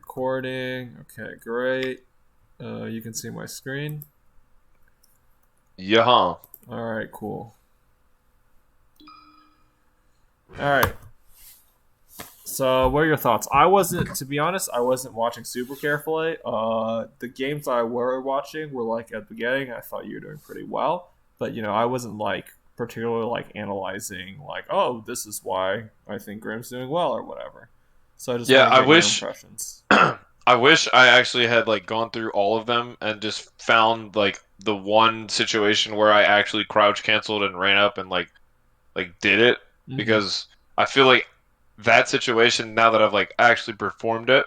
recording. Okay, great. You can see my screen. Yeah. All right, cool. All right. So, what are your thoughts? To be honest, I wasn't watching super carefully. The games I were watching were like at the beginning. I thought you were doing pretty well, but I wasn't like particularly like analyzing like, oh, this is why I think Grimm's doing well or whatever. So I just Yeah, want to I get your wish impressions. I wish I actually had like gone through all of them and just found like the one situation where I actually crouch canceled and ran up and like did it Mm-hmm. because I feel like that situation now that I've like actually performed it,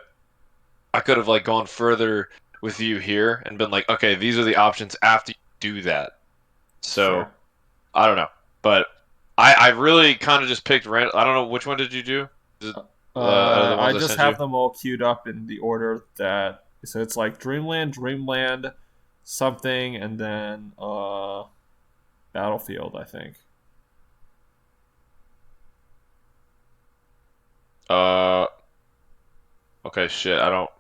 I could have like gone further with you here and been like, okay, these are the options after you do that. So, Sure. I don't know. But I really kind of just picked random. I don't know which one did you do? Is it, out of the I ones I just sent you? have them all queued up in the order that so it's like Dreamland, something, and then Battlefield, I think. Uh, okay, shit. I don't.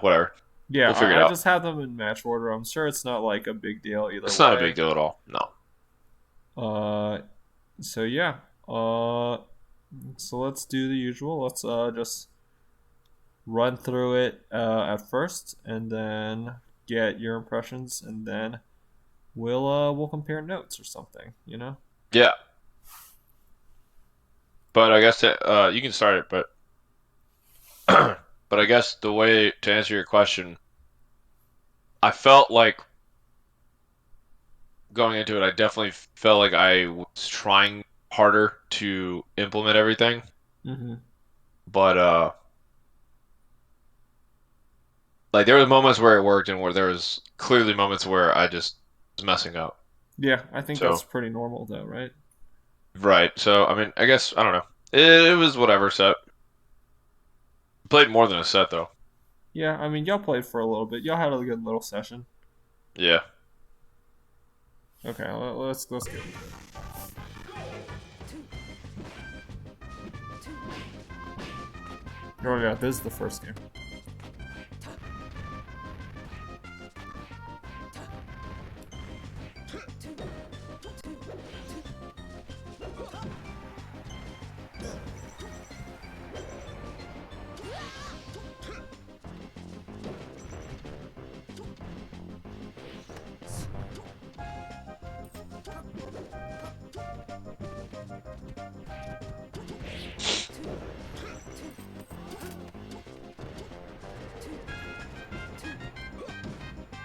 Whatever. Yeah, We'll figure it I out. just have them in match order. I'm sure it's not like a big deal either It's not a way. big deal at all. No. Uh, so yeah. Uh, so let's do the usual. Let's just run through it at first, and then get your impressions, and then we'll compare notes or something. Yeah, but I guess you can start it, but but I guess the way to answer your question, I felt like going into it, I definitely felt like I was trying harder to implement everything, Mm-hmm. but like there was moments where it worked and where there was clearly moments where I just was messing up. Yeah, I think that's So, pretty normal though, right? right. So, I mean, I guess I don't know. It was whatever set. Played more than a set though. Yeah, I mean, y'all played for a little bit. Y'all had a good little session. Yeah. Okay, let's get into it. Oh yeah, this is the first game.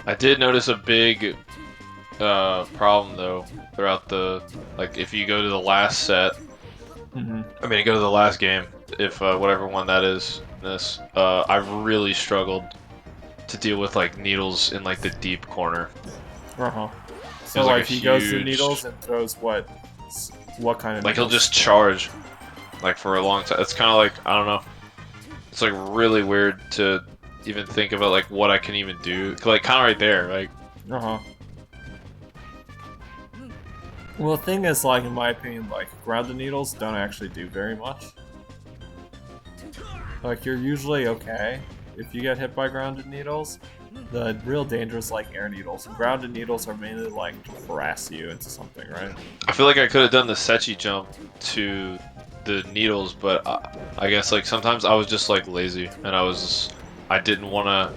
I did notice a big problem though throughout the like if you go to the last set, Mm-hmm. I mean go to the last game, if whatever one that is, this I really struggled to deal with like needles in like the deep corner. Uh huh. It So was like a like he goes to huge needles and throws what? What kind of like he'll needles? just charge like for a long time. It's kind of like I don't know. It's like really weird to even think about like what I can even do. Like kind of right there, like Uh huh. Well, the thing is, like in my opinion, like grounded needles don't actually do very much. Like you're usually okay if you get hit by grounded needles. The real danger is like air needles. And grounded needles are mainly like to harass you into something, right? I feel like I could have done the Sechi jump to the needles, but I guess like sometimes I was just like lazy and I didn't want to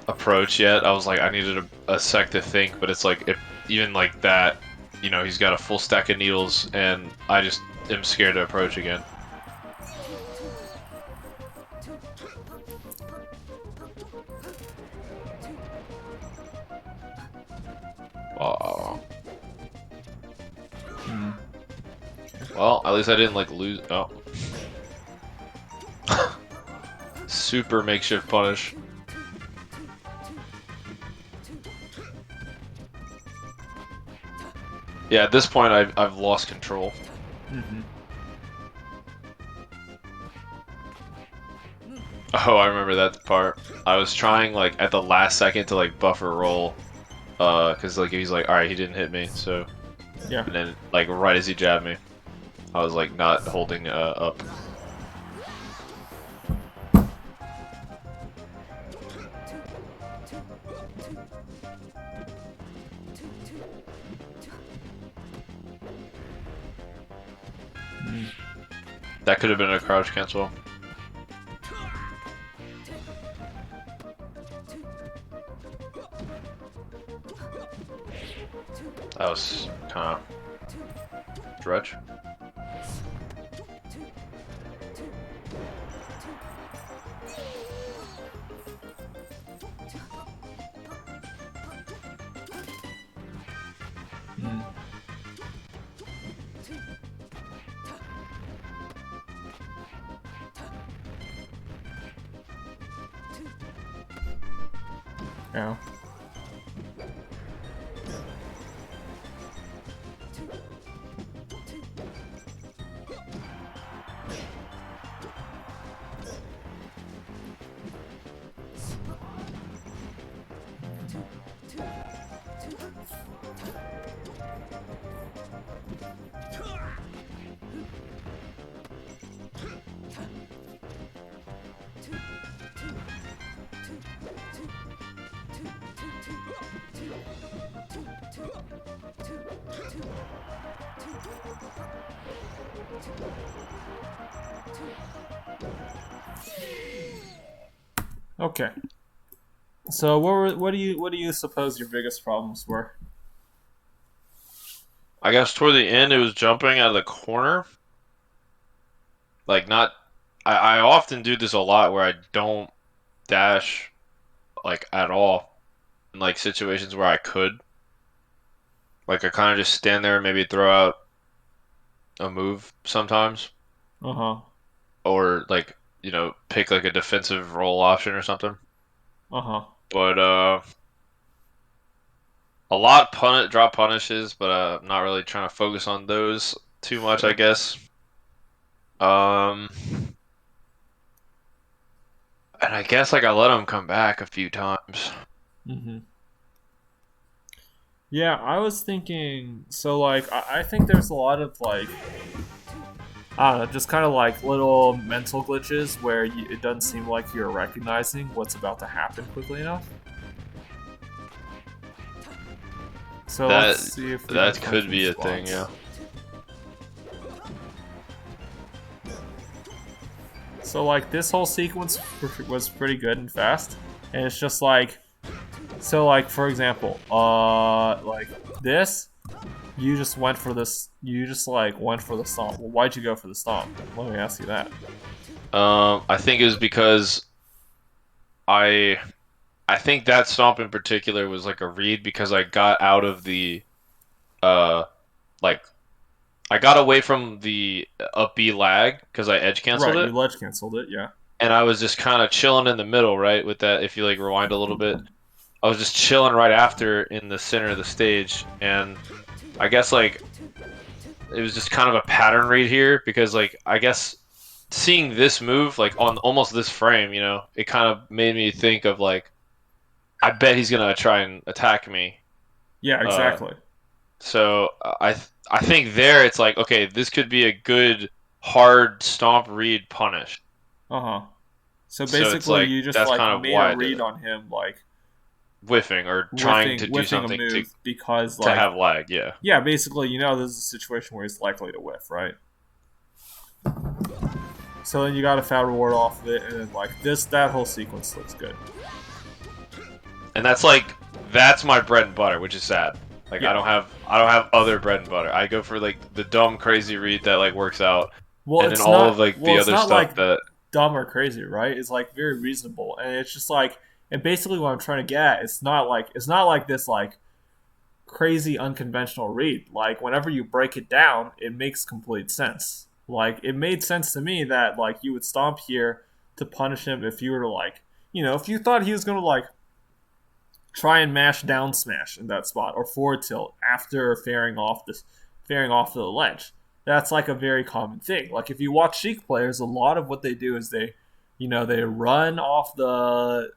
approach yet. I was like I needed a sec to think, but it's like if even like that, he's got a full stack of needles and I just am scared to approach again. Oh, Hmm. well, at least I didn't like lose. Oh, super makeshift punish. Yeah, at this point I've lost control. Mm-hmm. Oh, I remember that part. I was trying like at the last second to like buffer roll, cause like he's like, all right, he didn't hit me, so Yeah. and then like right as he jabbed me, I was like not holding up. That could have been a crouch cancel. That was kind of stretch. Yeah. Okay. So what do you suppose your biggest problems were? I guess toward the end it was jumping out of the corner. Like not I often do this a lot where I don't dash like at all in like situations where I could. Like I kind of just stand there and maybe throw out a move sometimes. Uh huh. Or like, pick like a defensive roll option or something. Uh huh. But a lot drop punishes, but I'm not really trying to focus on those too much, I Sure. guess. Um, and I guess like I let him come back a few times. Mm-hmm. Yeah, I was thinking. So like, I think there's a lot of like, I don't know, just kind of like little mental glitches where it doesn't seem like you're recognizing what's about to happen quickly enough. So That let's see if we can that find could some be a thing, spots. yeah. So like this whole sequence was pretty good and fast, and it's just like, so like for example, like this, you just went for this, you just like went for the stomp. Well, why'd you go for the stomp? Let me ask you that. I think it was because I I think that stomp in particular was like a read because I got out of the uh like I got away from the up B lag because I edge canceled Right, it, you ledge canceled it, yeah. and I was just kind of chilling in the middle, right? With that, if you like rewind a little bit, I was just chilling right after in the center of the stage, and I guess like it was just kind of a pattern read here because like I guess seeing this move like on almost this frame, it kind of made me think of like I bet he's gonna try and attack me. Yeah, Uh, exactly. so I think there it's like okay, this could be a good hard stomp read punish. Uh huh. So So it's basically, like you just that's like kind of made a why I did read it. on him, like Whiffing or trying whiffing to do whiffing a something to move because to like, have lag, yeah. yeah, basically, this is a situation where he's likely to whiff, right? So then you got a fat reward off of it, and then like that whole sequence looks good. And that's my bread and butter, which is sad. Like Yeah. I don't have other bread and butter. I go for like the dumb crazy read that like works out, Well, and then all of like the it's other not stuff like that dumb or crazy, right? It's like very reasonable, and it's just like, and basically what I'm trying to get at, it's not like this like crazy unconventional read. Like whenever you break it down, it makes complete sense. Like it made sense to me that like you would stomp here to punish him if you were to like, if you thought he was gonna like try and mash down smash in that spot or forward tilt after faring off the ledge. That's like a very common thing. Like if you watch Sheik players, a lot of what they do is they run off the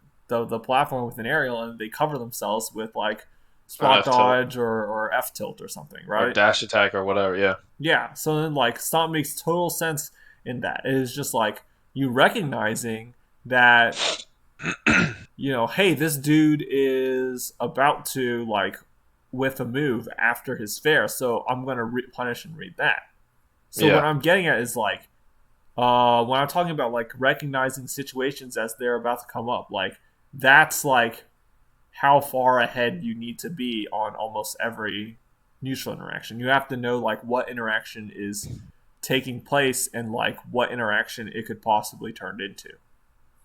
platform with an aerial and they cover themselves with like an spot F tilt dodge or F tilt or something, or right? dash attack or whatever. Yeah, Yeah. So then like stomp makes total sense in that. It is just like you recognizing that hey, this dude is about to like with a move after his fair, so I'm gonna punish and read that. So what Yeah. I'm getting at is like, when I'm talking about like recognizing situations as they're about to come up, like that's like how far ahead you need to be on almost every neutral interaction. You have to know like what interaction is taking place and like what interaction it could possibly turn into.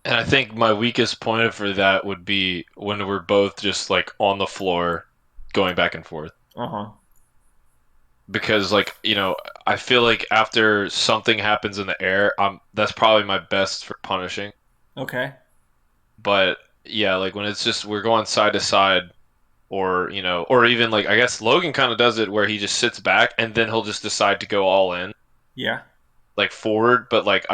And I think my weakest point for that would be when we're both just like on the floor going back and forth. Uh huh. Because like, I feel like after something happens in the air, that's probably my best for punishing. Okay. But yeah, like when it's just we're going side to side or, or even like I guess Logan kind of does it where he just sits back and then he'll just decide to go all in, Yeah. like forward, but like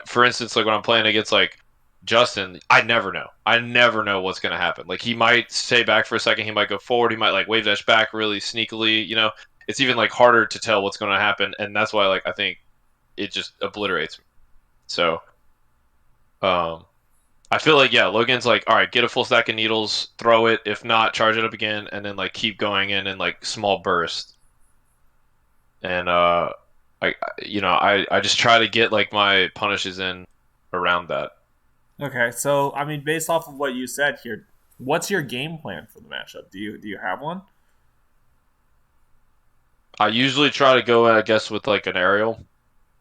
for instance, like when I'm playing against like Justin, I never know. I never know what's gonna happen. Like he might stay back for a second, he might go forward, he might like wave dash back really sneakily. It's even like harder to tell what's gonna happen, and that's why like I think it just obliterates me. So, um, I feel like yeah, Logan's like, all right, get a full stack of needles, throw it. If not, charge it up again, and then like keep going in like small bursts. And I just try to get like my punishes in around that. Okay. So I mean, based off of what you said here, what's your game plan for the matchup? Do you have one? I usually try to go, I guess, with like an aerial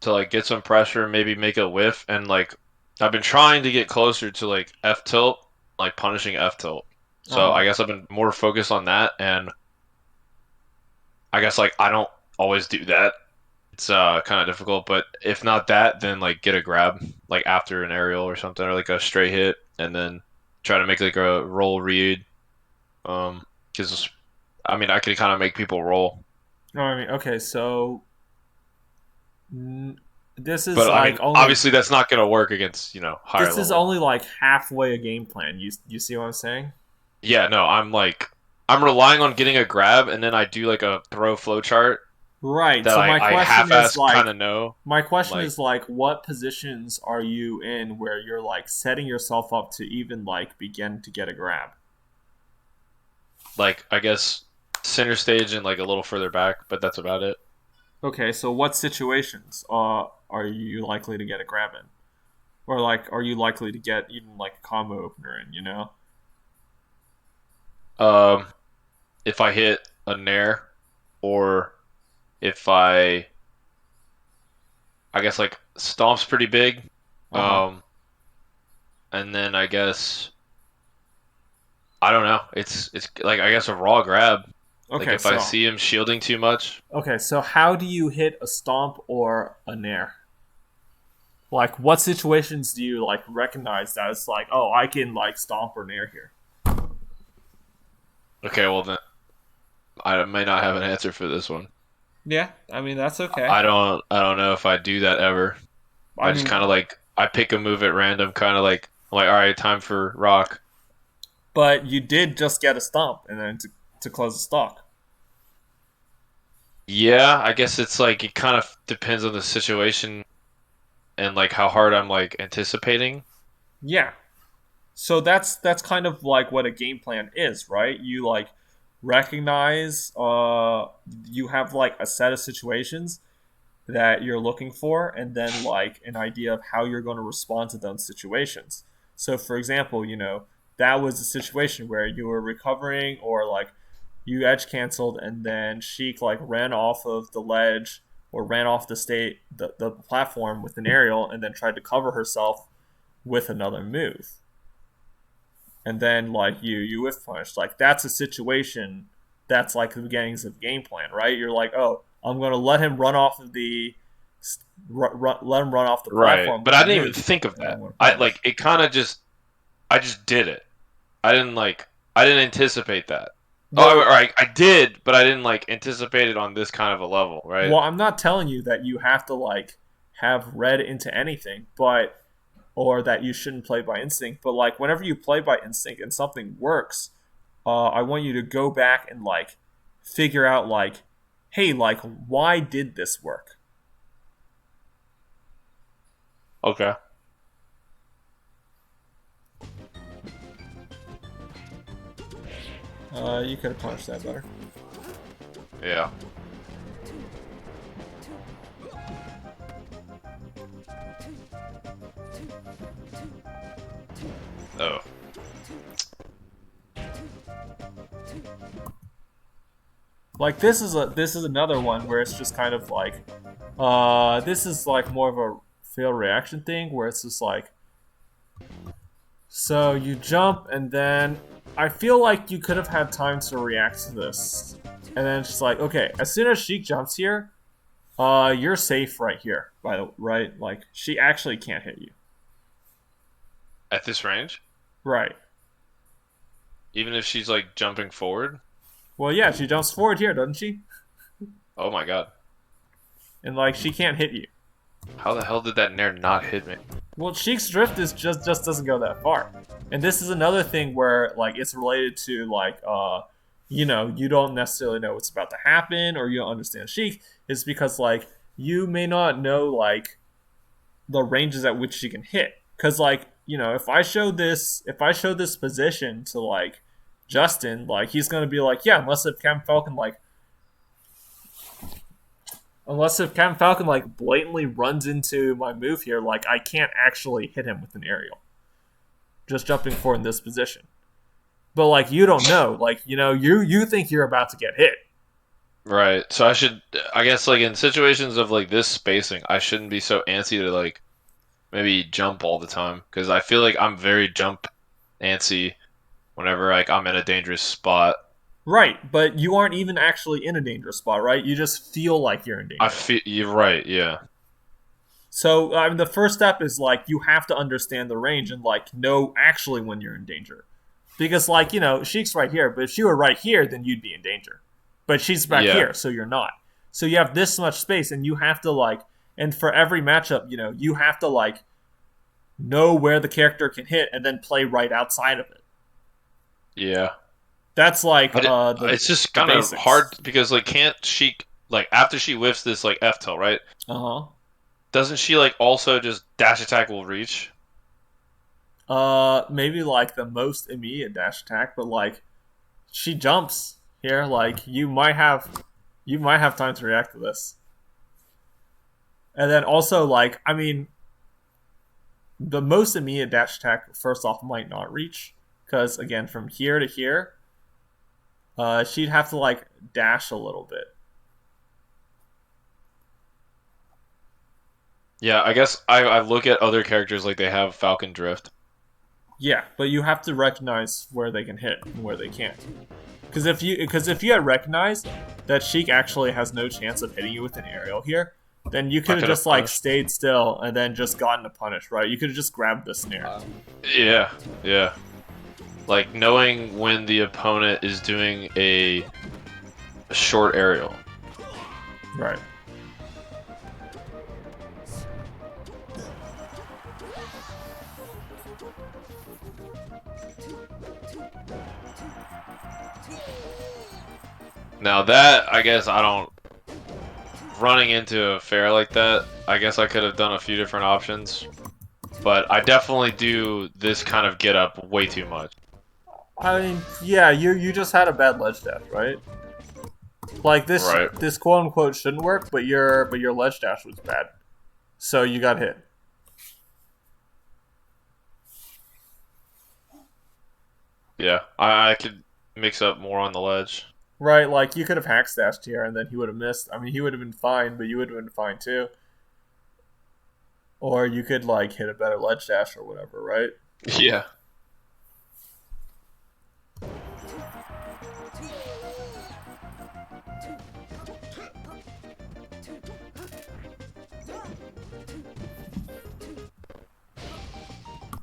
to like get some pressure, maybe make a whiff, and like I've been trying to get closer to like F tilt, like punishing F tilt. Uh So huh. I guess I've been more focused on that, and I guess like I don't always do that. It's kind of difficult, but if not that, then like get a grab like after an aerial or something, or like a straight hit, and then try to make like a roll read. Because I mean I can kind of make people roll, No, I mean, okay. So mm, this is but I like mean only obviously that's not gonna work against higher this is level. only like halfway a game plan. You see what I'm saying? Yeah, no, I'm relying on getting a grab, and then I do like a throw flow chart Right. that So I my I question is half-ass kind like of know. my question Like is like what positions are you in where you're like setting yourself up to even like begin to get a grab? like I guess center stage and like a little further back, but that's about it. Okay, so what situations are you likely to get a grab in? Or like are you likely to get even like a combo opener in? Um, if I hit a nair, or if I guess like stomp's pretty big. Uh-huh. Um, and then I guess I don't know. It's like I guess a raw grab. Like Okay, if I so see him shielding too much, how do you hit a stomp or a nair? Like what situations do you like recognize that it's like, oh, I can like stomp or nair here? okay, well then I may not have an answer for this one. Yeah, I mean that's okay. I don't know if I do that ever. I I just mean, kind of like I pick a move at random, kind of like I'm like all right, time for rock. but you did just get a stomp and then to close the stock. Yeah, I guess it's like it kind of depends on the situation and like how hard I'm like anticipating. Yeah. So that's kind of like what a game plan is, right? You like recognize you have like a set of situations that you're looking for and then like an idea of how you're going to respond to those situations. So for example, that was a situation where you were recovering or like you edge canceled and then Sheik like ran off of the ledge or ran off the platform with an aerial and then tried to cover herself with another move. And then like you whiff punished. Like that's a situation that's like the beginnings of game plan, right? You're like, oh, I'm gonna let him run off of let him run off the Right. platform But with I a didn't even move, think of and that. I'm gonna I like punish. it kind of just I just did it. I didn't anticipate that. Oh, Well, I did, but I didn't like anticipate it on this kind of a level, right? well, I'm not telling you that you have to like have read into anything, but or that you shouldn't play by instinct. But like whenever you play by instinct and something works, I want you to go back and like figure out like, hey, like why did this work? Okay. You could have punished that better. Yeah. Oh. Like this is another one where it's just kind of like, this is like more of a fail reaction thing where it's just like, so you jump and then I feel like you could have had time to react to this, and then it's just like, okay, as soon as Sheik jumps here, you're safe right here. Right, like she actually can't hit you. At this range? Right. Even if she's like jumping forward? Well, yeah, she jumps forward here, doesn't she? Oh my god. And like she can't hit you. How the hell did that nair not hit me? Well, Sheik's drift is just doesn't go that far, and this is another thing where like it's related to like you know, you don't necessarily know what's about to happen or you don't understand Sheik. Is because like you may not know like the ranges at which she can hit, because like, you know, if I show this position to like Justin, like he's gonna be like, yeah, unless if Captain Falcon like blatantly runs into my move here, like I can't actually hit him with an aerial. Just jumping forward in this position. But like you don't know. Like, you know, you think you're about to get hit. Right. So I guess like in situations of like this spacing, I shouldn't be so antsy to like maybe jump all the time. Because I feel like I'm very jump antsy whenever like I'm in a dangerous spot. Right, but you aren't even actually in a dangerous spot, right? You just feel like you're in danger. I feel you're right, yeah. So I mean, the first step is like you have to understand the range and like know actually when you're in danger, because like, you know, Sheik's right here, but if she were right here, then you'd be in danger. But she's back here, so you're not. So you have this much space, and you have to like, and for every matchup, you know, you have to like know where the character can hit and then play right outside of it. Yeah. That's like it's just kind of hard because like can't she like after she whiffs this like F tilt, right? Uh-huh. Doesn't she like also just dash attack will reach? Maybe like the most immediate dash attack, but like she jumps here, like you might have time to react to this. And then also like, I mean, the most immediate dash attack first off might not reach, because again, from here to here, she'd have to like dash a little bit. Yeah, I guess I look at other characters like they have Falcon Drift. Yeah, but you have to recognize where they can hit and where they can't. Because if you had recognized that Sheik actually has no chance of hitting you with an aerial here, then you could have just like stayed still and then just gotten a punish, right? You could have just grabbed the snare. Yeah, yeah. Like knowing when the opponent is doing a short aerial. Right. Now that, I guess I don't... Running into a fair like that, I guess I could have done a few different options. But I definitely do this kind of get up way too much. I mean, yeah, you just had a bad ledge dash, right? Like this quote unquote shouldn't work, but your ledge dash was bad, so you got hit. Yeah, I could mix up more on the ledge. Right, like you could have hack stashed here and then he would have missed. I mean, he would have been fine, but you would have been fine too. Or you could like hit a better ledge dash or whatever, right? Yeah.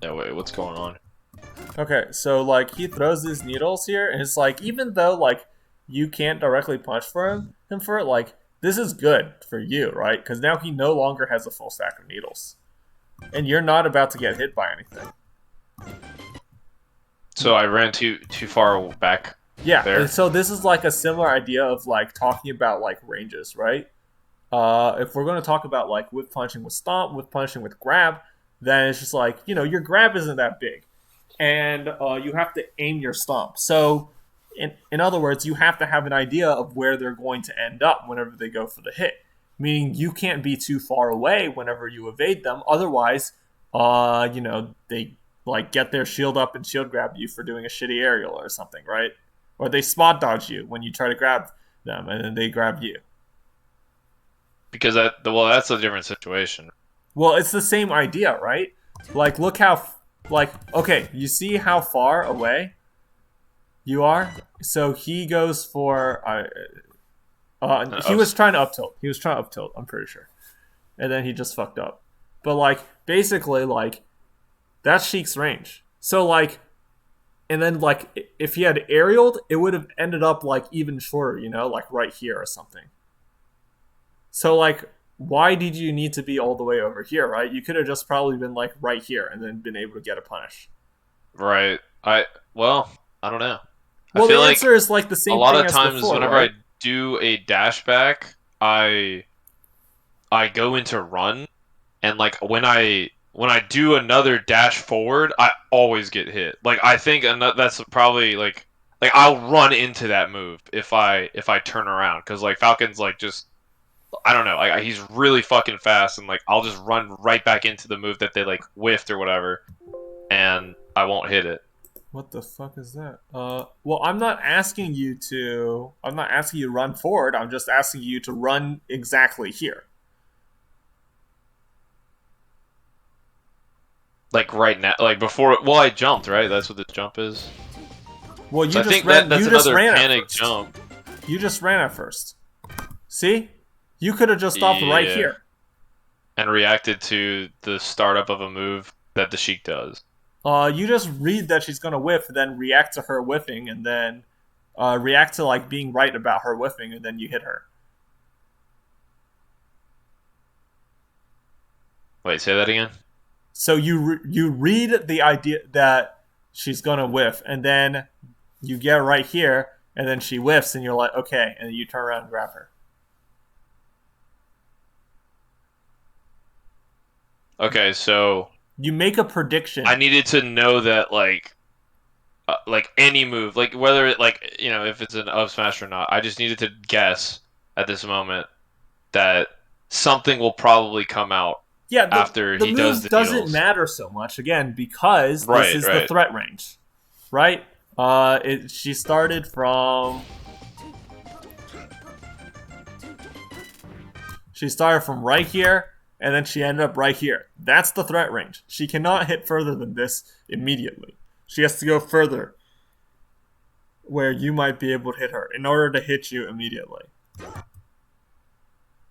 Yeah, wait, what's going on? Okay, so like he throws these needles here, and it's like even though like you can't directly punch for him for it, like this is good for you, right? Because now he no longer has a full stack of needles, and you're not about to get hit by anything. So I ran too far back. Yeah, there. And so this is like a similar idea of like talking about like ranges, right? If we're going to talk about like whip punching with stomp, whip punching with grab, then it's just like, you know, your grab isn't that big, and you have to aim your stomp. So In other words, you have to have an idea of where they're going to end up whenever they go for the hit. Meaning you can't be too far away whenever you evade them. Otherwise, they like get their shield up and shield grab you for doing a shitty aerial or something, right? Or they spot dodge you when you try to grab them and then they grab you. Because that's a different situation. Well, it's the same idea, right? Like, look how, okay, you see how far away you are? So he goes for, he was trying to up tilt. He was trying to up tilt, I'm pretty sure. And then he just fucked up. But, like, basically, like, that's Sheik's range. So, like, and then, like, if he had aerialed, it would have ended up, like, even shorter, like right here or something. So, like, why did you need to be all the way over here, right? You could have just probably been, like, right here and then been able to get a punish. Right. I don't know. Well, I the feel like answer is, like, the a same lot thing of as times before, whenever right? I do a dash back, I go into run, and like when I do another dash forward, I always get hit. Like I think that's probably like I'll run into that move if I turn around because like Falcon's like just I don't know like he's really fucking fast and like I'll just run right back into the move that they like whiffed or whatever, and I won't hit it. What the fuck is that? Well, I'm not asking you to run forward. I'm just asking you to run exactly here. Like right now, like before. Well, I jumped right. That's what the jump is. Well, So I think that's You just another ran at panic first. jump. You just ran at first. See? You could have just stopped right Yeah, here. and reacted to the startup of a move that the Sheik does. You just read that she's gonna whiff, then react to her whiffing, and then react to like being right about her whiffing, and then you hit her. Wait, say that again. So you read the idea that she's gonna whiff, and then you get right here, and then she whiffs, and you're like, okay, and then you turn around and grab her. Okay, so You make a prediction. I needed to know that like any move, like whether it like if it's an up smash or not. I just needed to guess at this moment that something will probably come out Yeah, after the he does move the doesn't needles. matter so much again because this Right, is the right. threat range, right? She started from right here, and then she ended up right here. That's the threat range. She cannot hit further than this immediately. She has to go further, where you might be able to hit her in order to hit you immediately.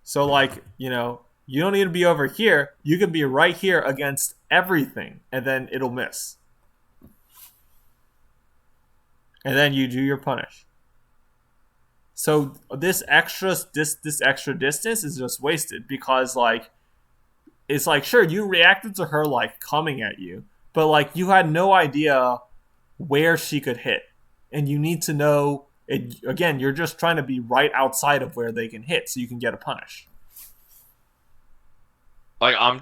So, like, you don't need to be over here. You can be right here against everything, and then it'll miss. And then you do your punish. So this extra distance is just wasted because like it's like sure you reacted to her like coming at you, but like you had no idea where she could hit, and you need to know it again. You're just trying to be right outside of where they can hit, so you can get a punish. Like I'm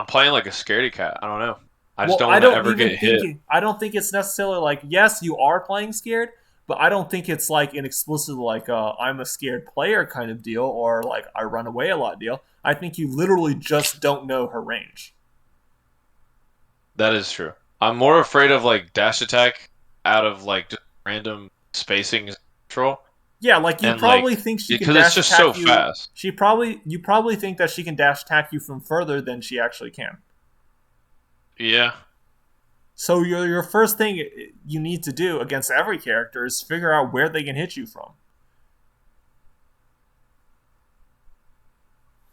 playing like a scaredy cat. I don't know. I just Well, don't want to ever get hit. I don't think it's necessarily like yes, you are playing scared, but I don't think it's like an explicit like I'm a scared player kind of deal or like I run away a lot deal. I think you literally just don't know her range. That is true. I'm more afraid of like dash attack out of like just random spacing control Yeah, like you and like probably think she can because it's dash just so attack you. fast. You probably think that she can dash attack you from further than she actually can. Yeah. So your first thing you need to do against every character is figure out where they can hit you from.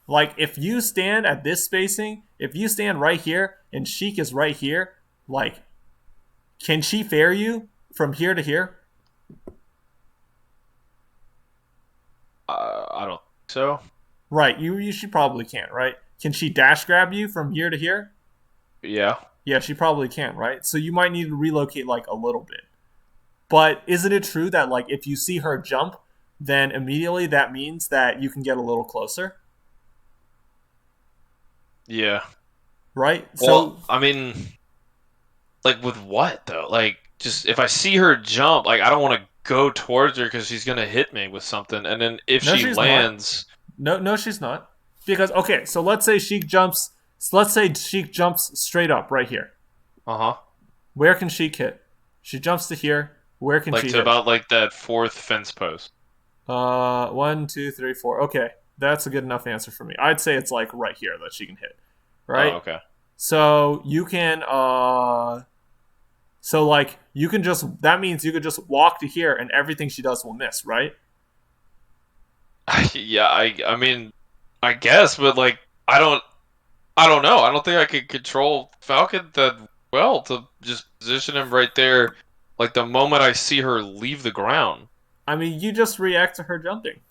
Like if you stand at this spacing, if you stand right here and Sheik is right here, like can she fair you from here to here? I don't think so. Right, she probably can't, right? Can she dash grab you from here to here? Yeah. Yeah, she probably can, right? So you might need to relocate like a little bit. But isn't it true that like if you see her jump, then immediately that means that you can get a little closer? Yeah. Right? Well, So I mean, like with what though? Like just if I see her jump, like I don't want to go towards her because she's gonna hit me with something, and then if No, she she's not. lands, No, she's not. Because okay, so let's say Sheik jumps. Let's say Sheik jumps straight up right here. uh huh, Where can Sheik hit? She jumps to here. Where can like she to hit? about like that fourth fence post. One, two, three, four. Okay, that's a good enough answer for me. I'd say it's like right here that she can hit. Oh, Right. okay. So you can so like you can just that means you could just walk to here and everything she does will miss, right? Yeah, I mean, I guess, but like I don't know. I don't think I could control Falcon that well to just position him right there, like the moment I see her leave the ground. I mean, you just react to her jumping.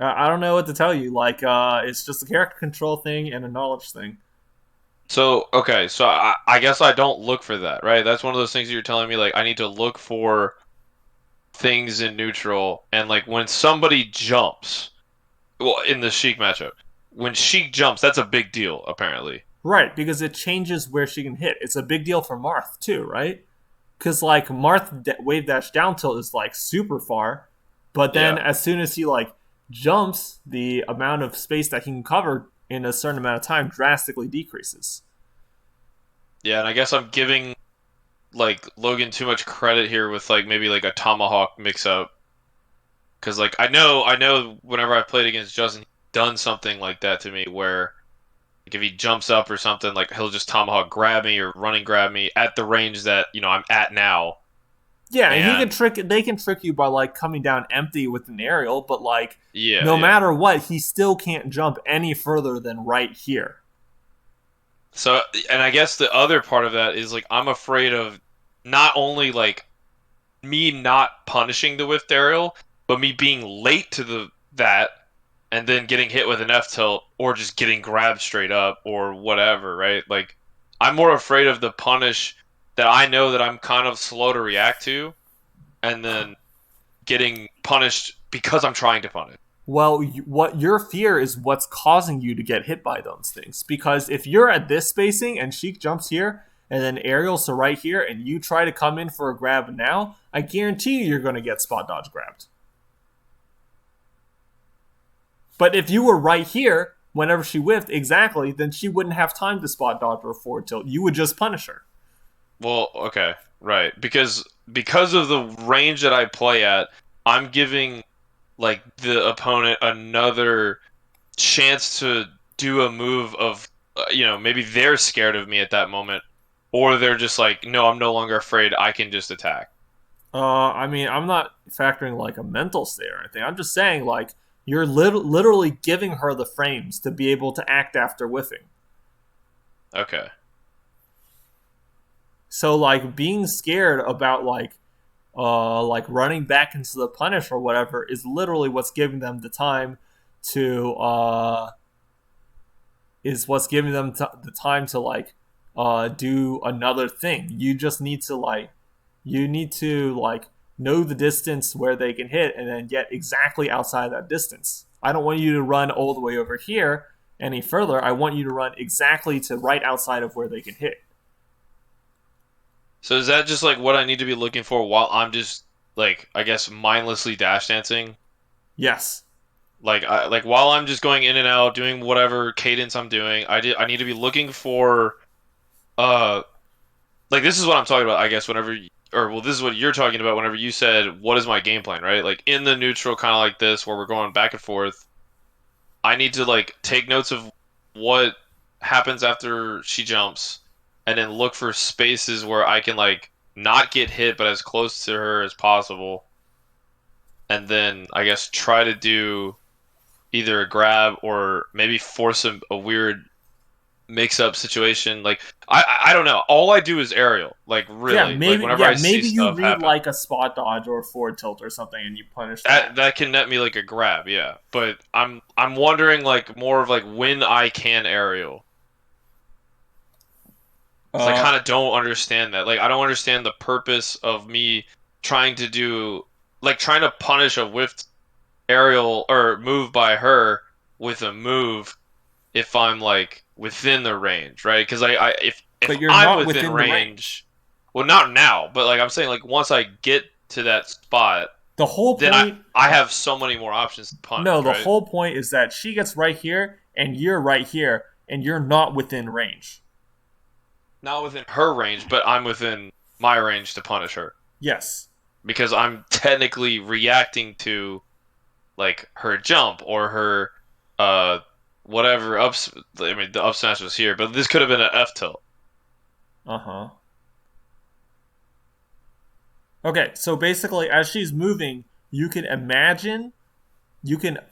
I don't know what to tell you. Like, it's just a character control thing and a knowledge thing. So, okay, so I guess I don't look for that, right? That's one of those things you're telling me, like, I need to look for things in neutral, and like when somebody jumps, well, in the Sheik matchup, when Sheik jumps, that's a big deal, apparently. Right, because it changes where she can hit. It's a big deal for Marth too, right? Because like wave dash down tilt is like super far, but then Yeah. as soon as he like jumps, the amount of space that he can cover in a certain amount of time drastically decreases. Yeah, and I guess I'm giving like Logan too much credit here with like maybe like a tomahawk mix up. Because like I know whenever I've played against Justin, he's done something like that to me where like if he jumps up or something, like he'll just tomahawk grab me or running grab me at the range that I'm at now. Yeah, and he can And trick. They can trick you by like coming down empty with an aerial, but like yeah, no yeah. matter what, he still can't jump any further than right here. So and I guess the other part of that is like I'm afraid of not only like me not punishing the whiffed aerial, but me being late to the that and then getting hit with an F tilt or just getting grabbed straight up or whatever, right? Like I'm more afraid of the punish that I know that I'm kind of slow to react to and then getting punished because I'm trying to punish. Well, what your fear is what's causing you to get hit by those things. Because if you're at this spacing and Sheik jumps here and then aerials to right here and you try to come in for a grab now, I guarantee you're going to get spot dodge grabbed. But if you were right here whenever she whiffed exactly, then she wouldn't have time to spot dodge or forward tilt. You would just punish her. Well, okay, right. Because of the range that I play at, I'm giving like the opponent another chance to do a move of maybe they're scared of me at that moment or they're just like no, I'm no longer afraid, I can just attack. I mean, I'm not factoring like a mental state or anything. I'm just saying like you're literally giving her the frames to be able to act after whiffing. Okay. So like being scared about like running back into the punish or whatever is literally what's giving them the time to is what's giving them the time to like do another thing. You just need to know the distance where they can hit and then get exactly outside that distance. I don't want you to run all the way over here any further. I want you to run exactly to right outside of where they can hit. So is that just like what I need to be looking for while I'm just like I guess mindlessly dash dancing? Yes. Like while I'm just going in and out doing whatever cadence I'm doing, I need to be looking for uh like this is what I'm talking about, I guess, or well, this is what you're talking about whenever you said, "What is my game plan?" Right? Like in the neutral, kind of like this, where we're going back and forth. I need to like take notes of what happens after she jumps, and then look for spaces where I can like not get hit, but as close to her as possible, and then I guess try to do either a grab or maybe force a weird mix-up situation. Like I don't know. All I do is aerial. Like really. Like whenever I see Maybe you stuff read happen, like a spot dodge or a forward tilt or something and you punish that that. that can net me like a grab, yeah. But I'm wondering like more of like when I can aerial. 'Cause I Uh kind of don't understand that. Like I don't understand the purpose of me trying to do like trying to punish a whiffed aerial or move by her with a move if I'm like within the range, right? Because if but you're I'm not within within the range. range, well, not now, but like I'm saying, like once I get to that spot, The whole then point. I have so many more options to No, punish, the right? whole point is that she gets right here, and you're right here, and you're not within range. Not within her range, but I'm within my range to punish her. Yes. Because I'm technically reacting to like her jump or her whatever ups. I mean, the up smash was here, but this could have been an F tilt. Uh-huh. Okay, so basically, as she's moving, you can imagine.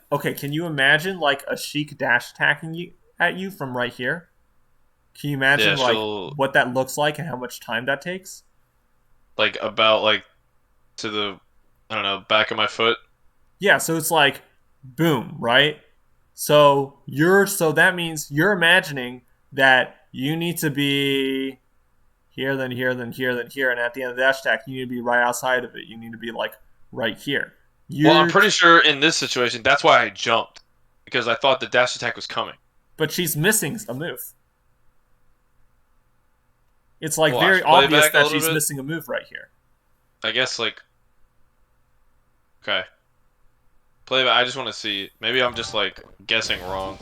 Okay, can you imagine like a Sheik dash attacking you at you from right here? Can you Yeah, imagine like she'll what that looks like and how much time that takes? like about like to the I don't know back of my foot. Yeah, so it's like boom, right? So that means you're imagining that you need to be here, then here, then here, then here, and at the end of the dash attack, you need to be right outside of it. You need to be like right here. Well, I'm You're, pretty sure in this situation that's why I jumped because I thought the dash attack was coming. but she's missing a move. It's like Watch, very play obvious back a that little she's bit. missing a move right here. I guess like okay, play back. I just want to see. Maybe I'm just like guessing wrong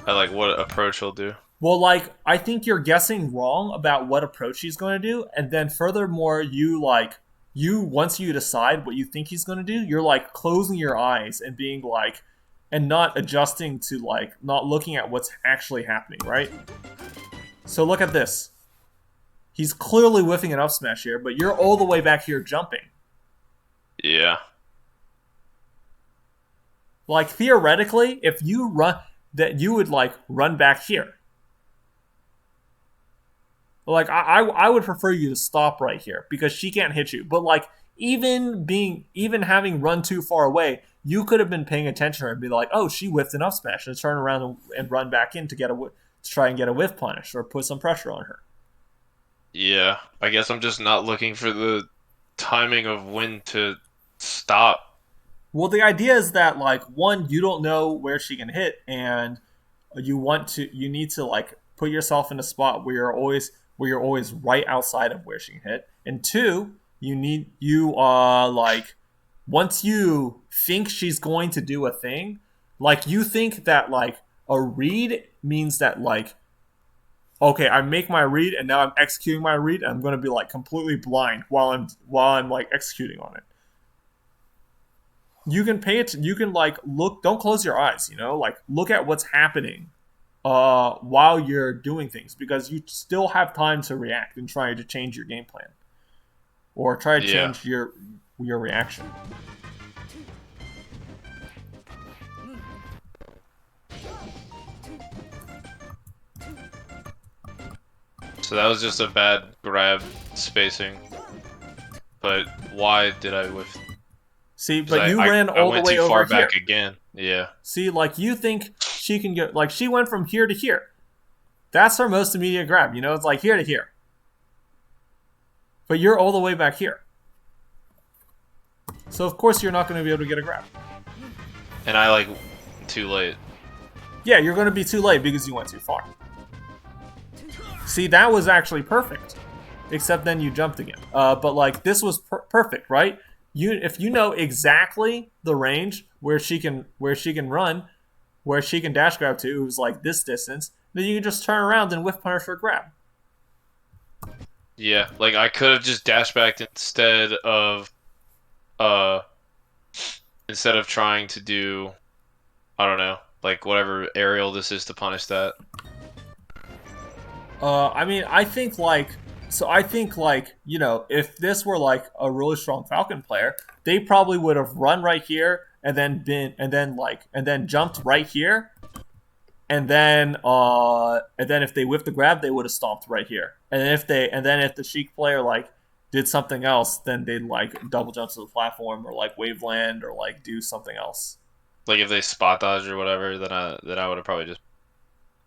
at like what approach he'll do. Well, like I think you're guessing wrong about what approach he's going to do, and then furthermore, you once you decide what you think he's going to do, you're like closing your eyes and being like, and not adjusting to like not looking at what's actually happening, right? So look at this. He's clearly whiffing an up smash here, but you're all the way back here jumping. Yeah. Like theoretically, if you run, that you would like run back here. Like I would prefer you to stop right here because she can't hit you. But like even having run too far away, you could have been paying attention to her and be like, oh, she whiffed an up smash, and turn around and run back in to try and get a whiff punish or put some pressure on her. Yeah. I guess I'm just not looking for the timing of when to stop. Well, the idea is that like one, you don't know where she can hit, and you need to like put yourself in a spot where you're always right outside of where she can hit. And two, you like once you think she's going to do a thing, like you think that like a read means that like okay, I make my read and now I'm executing my read and I'm going to be like completely blind while I'm like executing on it. You can pay it. You can like look. Don't close your eyes. You know, like look at what's happening while you're doing things because you still have time to react and try to change your game plan or try to change your reaction. So that was just a bad grab spacing. But why did I whiff? See, but you ran all the way over here. I went too far back again. Yeah. See, like you think she can get like she went from here to here. That's her most immediate grab. You know, it's like here to here. But you're all the way back here. So of course you're not going to be able to get a grab. And I like too late. Yeah, you're going to be too late because you went too far. See, that was actually perfect. Except then you jumped again. But like this was perfect, right? If you know exactly the range where she can run, where she can dash grab to, it was like this distance, then you can just turn around and whiff punish for a grab. Yeah, like I could have just dash backed instead of trying to do I don't know, like whatever aerial this is to punish that. I mean, I think like you know, if this were like a really strong Falcon player, they probably would have run right here and then jumped right here, and then if they whiffed the grab, they would have stomped right here, and if the Sheik player like did something else, then they'd like double jump to the platform or like wave land or like do something else. Like if they spot dodge or whatever, then I would have probably just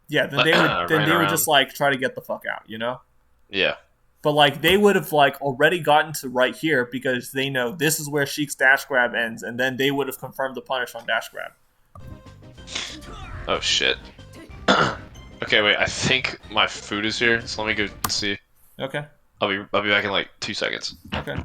then they would just like try to get the fuck out, you know? Yeah. But like they would have like already gotten to right here because they know this is where Sheik's dash grab ends, and then they would have confirmed the punish on dash grab. Oh shit. Okay, wait. I think my food is here, so let me go see. Okay. I'll be back in like 2 seconds. Okay.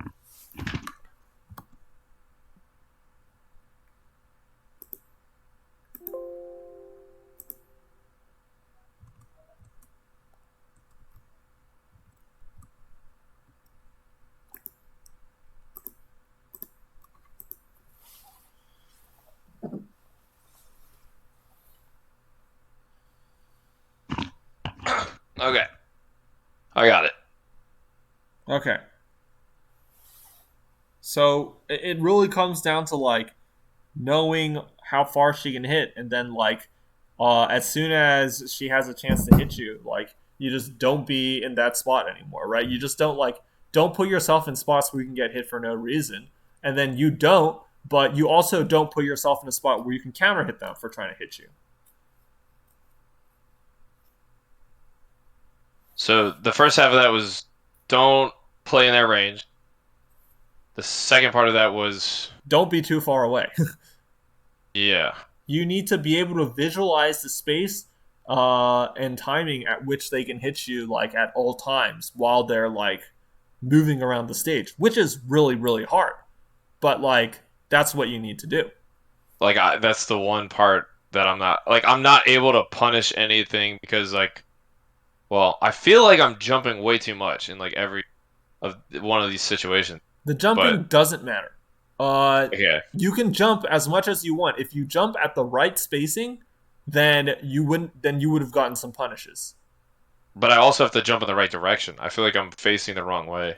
Okay. I got it. Okay. So it really comes down to like knowing how far she can hit, and then like as soon as she has a chance to hit you, like you just don't be in that spot anymore, right? You just don't put yourself in spots where you can get hit for no reason, and then you don't, but you also don't put yourself in a spot where you can counter hit them for trying to hit you. So the first half of that was don't play in that range. The second part of that was Don't be too far away. yeah. You need to be able to visualize the space and timing at which they can hit you like at all times while they're like moving around the stage, which is really really hard. But like that's what you need to do. Like that's the one part that I'm not able to punish anything because like well, I feel like I'm jumping way too much in like every of one of these situations. The But jumping doesn't matter. okay. You can jump as much as you want. If you jump at the right spacing, then you wouldn't. Then you would have gotten some punishes. But I also have to jump in the right direction. I feel like I'm facing the wrong way.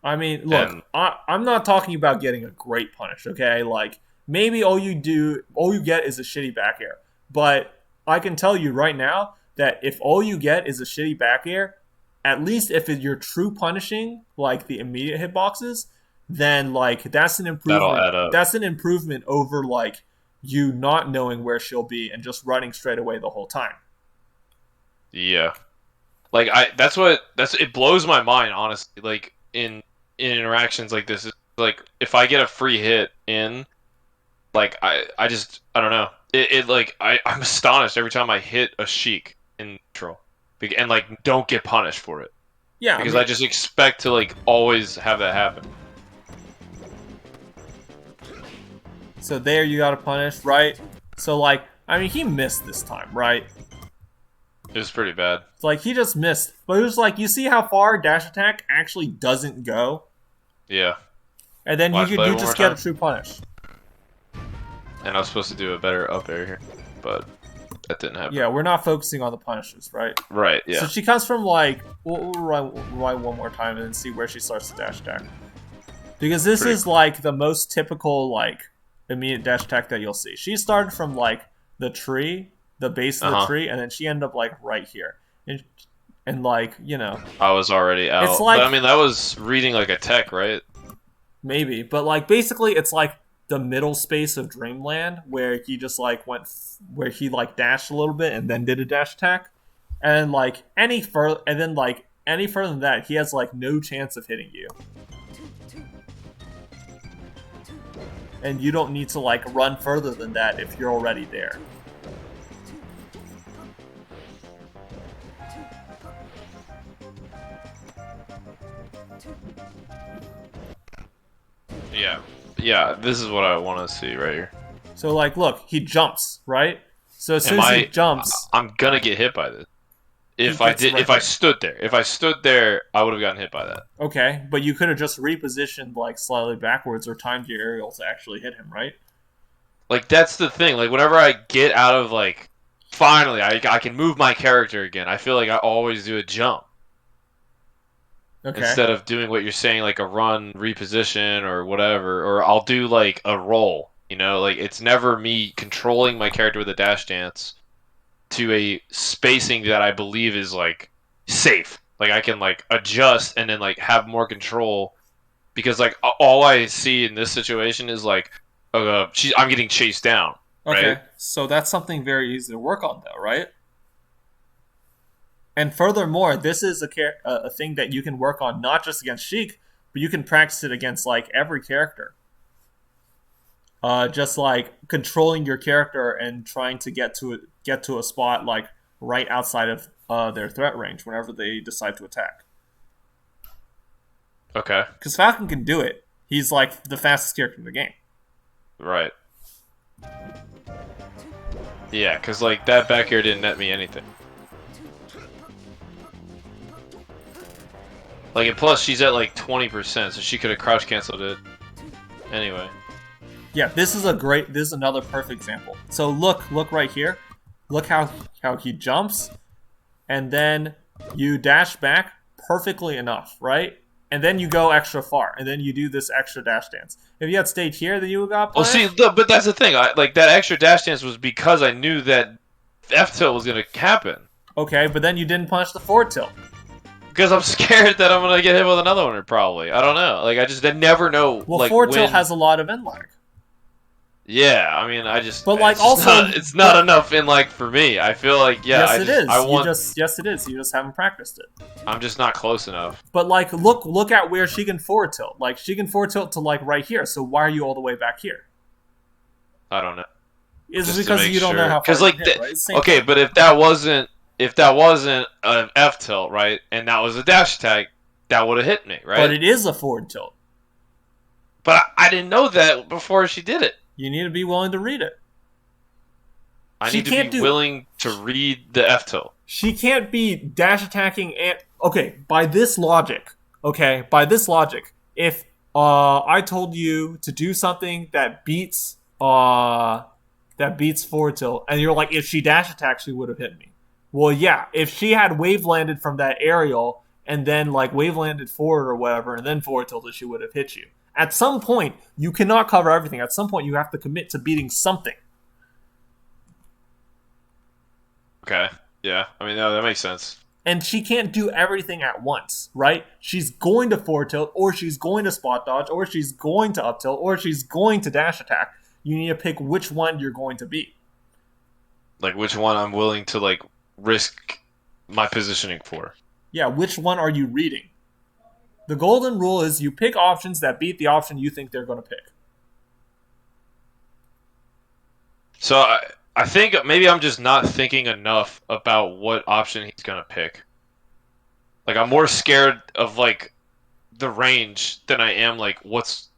I mean, look, And I'm not talking about getting a great punish. Okay, like maybe all you get is a shitty back air. But I can tell you right now that if all you get is a shitty back air, at least if you're true punishing like the immediate hitboxes, then like that's an that'll improvement. add up. That's an improvement over like you not knowing where she'll be and just running straight away the whole time. Yeah. Like that's it blows my mind honestly. Like in interactions like this, it's like if I get a free hit in, like I don't know. It like I'm astonished every time I hit a Sheik in neutral, and like don't get punished for it Yeah, I because mean, I just expect to like always have that happen. so there you got to punish, right? So like, I mean, he missed this time, right? It was pretty bad. Like he just missed, but it was like you see how far dash attack actually doesn't go, Yeah. and then Watch play you one more just get a time. true punish. And I was supposed to do a better up air here, but that didn't happen. Yeah, we're not focusing on the punishes, right? Right. Yeah. So she comes from like we'll rewind one more time and then see where she starts the dash attack, because this Pretty is like the most typical like immediate dash attack that you'll see. She started from like the tree, the base of the tree, and then she ended up like right here, and like you know, I was already out. it's like But I mean, that was reading like a tech, right? maybe, but like basically it's like the middle space of Dreamland where he just like where he like dashed a little bit and then did a dash attack, and like any further and then like any further than that he has like no chance of hitting you, and you don't need to like run further than that if you're already there. Yeah. Yeah. This is what I want to see right here. So like look, he jumps, right? So as soon as he jumps, I'm gonna get hit by this. If I gets did, right if I there. stood there, I would have gotten hit by that. okay, but you could have just repositioned like slightly backwards or timed your aerial to actually hit him, right? Like that's the thing. Like whenever I get out of like, finally, I can move my character again. I feel like I always do a jump Okay. instead of doing what you're saying, like a run, reposition, or whatever. Or I'll do like a roll. You know, like it's never me controlling my character with a dash dance to a spacing that I believe is like safe. Like I can like adjust and then like have more control because like all I see in this situation is like I'm getting chased down. Okay, Right? so that's something very easy to work on, though, right? And furthermore, this is a thing that you can work on not just against Sheik, but you can practice it against like every character. Just like controlling your character and trying to get to a spot like right outside of their threat range whenever they decide to attack. Okay. Because Falcon can do it. He's like the fastest character in the game. Right. Yeah, because like that back air didn't net me anything. Like, and plus she's at like 20%, so she could have crouch canceled it. Anyway. Yeah, this is another perfect example. So look right here. Look how he jumps, and then You dash back perfectly enough, right? And then you go extra far, and then you do this extra dash dance. If you had stayed here, then you would got Well, see, punished. but that's the thing. Like that extra dash dance was because I knew that F tilt was gonna happen. Okay, but then you didn't punish the forward tilt. Because I'm scared that I'm gonna get hit with another one, probably. I don't know. Like I never know. Well, Like forward when. tilt has a lot of end lag. Yeah, I mean, But like also, it's not enough in like for me. I feel like yes, it is. I want. Yes, it is. You just haven't practiced it. I'm just not close enough. But like, look at where she can forward tilt. Like she can forward tilt to like right here. So why are you all the way back here? I don't know. It's Just because you don't know how far because you like can hit, right? okay, but if that wasn't an F tilt, right, and that was a dash attack, that would have hit me, right? But it is a forward tilt. But I didn't know that before she did it. You need to be willing to read it. I need to be willing to read the F tilt. She can't be dash attacking and okay, by this logic, if I told you to do something that beats forward tilt, and you're like, if she dash attacked, she would have hit me. Well, yeah, if she had wave landed from that aerial and then like wave landed forward or whatever, and then forward tilted, she would have hit you. At some point, you cannot cover everything. At some point, you have to commit to beating something. Okay. Yeah. I mean, that makes sense. And she can't do everything at once, right? She's going to forward tilt, or she's going to spot dodge, or she's going to up tilt, or she's going to dash attack. You need to pick which one you're going to beat. Like which one I'm willing to like risk my positioning for. Yeah, which one are you reading? The golden rule is you pick options that beat the option you think they're going to pick. So I think maybe I'm just not thinking enough about what option he's going to pick. Like I'm more scared of like the range than I am like what's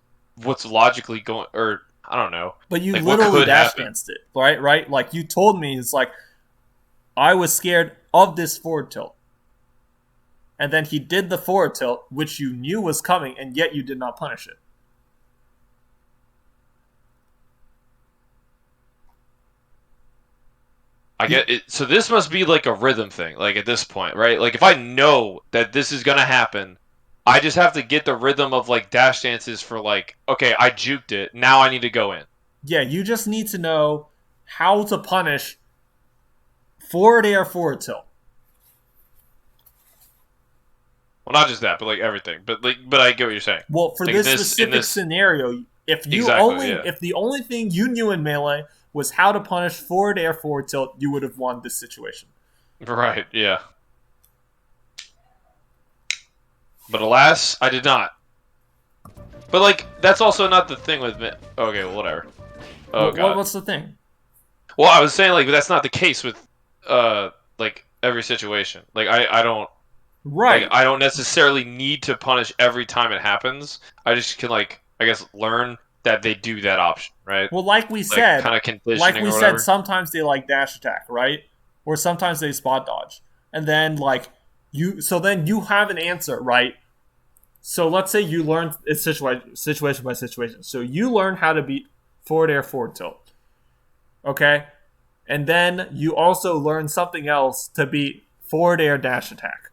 logically going, or I don't know. But you like, literally dash danced it, right? Like you told me, it's like I was scared of this forward tilt. And then he did the forward tilt, which you knew was coming, and yet you did not punish it. I get it. So this must be like a rhythm thing, like at this point, right? Like if I know that this is gonna happen, I just have to get the rhythm of like dash dances for like, okay, I juked it. Now I need to go in. Yeah, you just need to know how to punish forward air forward tilt. Well, not just that, but like everything. But I get what you're saying. Well, for like this specific scenario, if the only thing you knew in Melee was how to punish forward air forward tilt, you would have won this situation. Right, yeah. But alas, I did not. But like that's also not the thing with me. Okay, well, whatever. Oh god. What's the thing? Well, I was saying like that's not the case with like every situation. Like I don't. Right. Like, I don't necessarily need to punish every time it happens. I just can like I guess learn that they do that option, right? Well, like we said, kind of conditioning or whatever. sometimes they like dash attack, right? Or sometimes they spot dodge, and then like then you have an answer, right? So let's say you learn it's situation by situation. So you learn how to beat forward air forward tilt, okay? And then you also learn something else to beat forward air dash attack.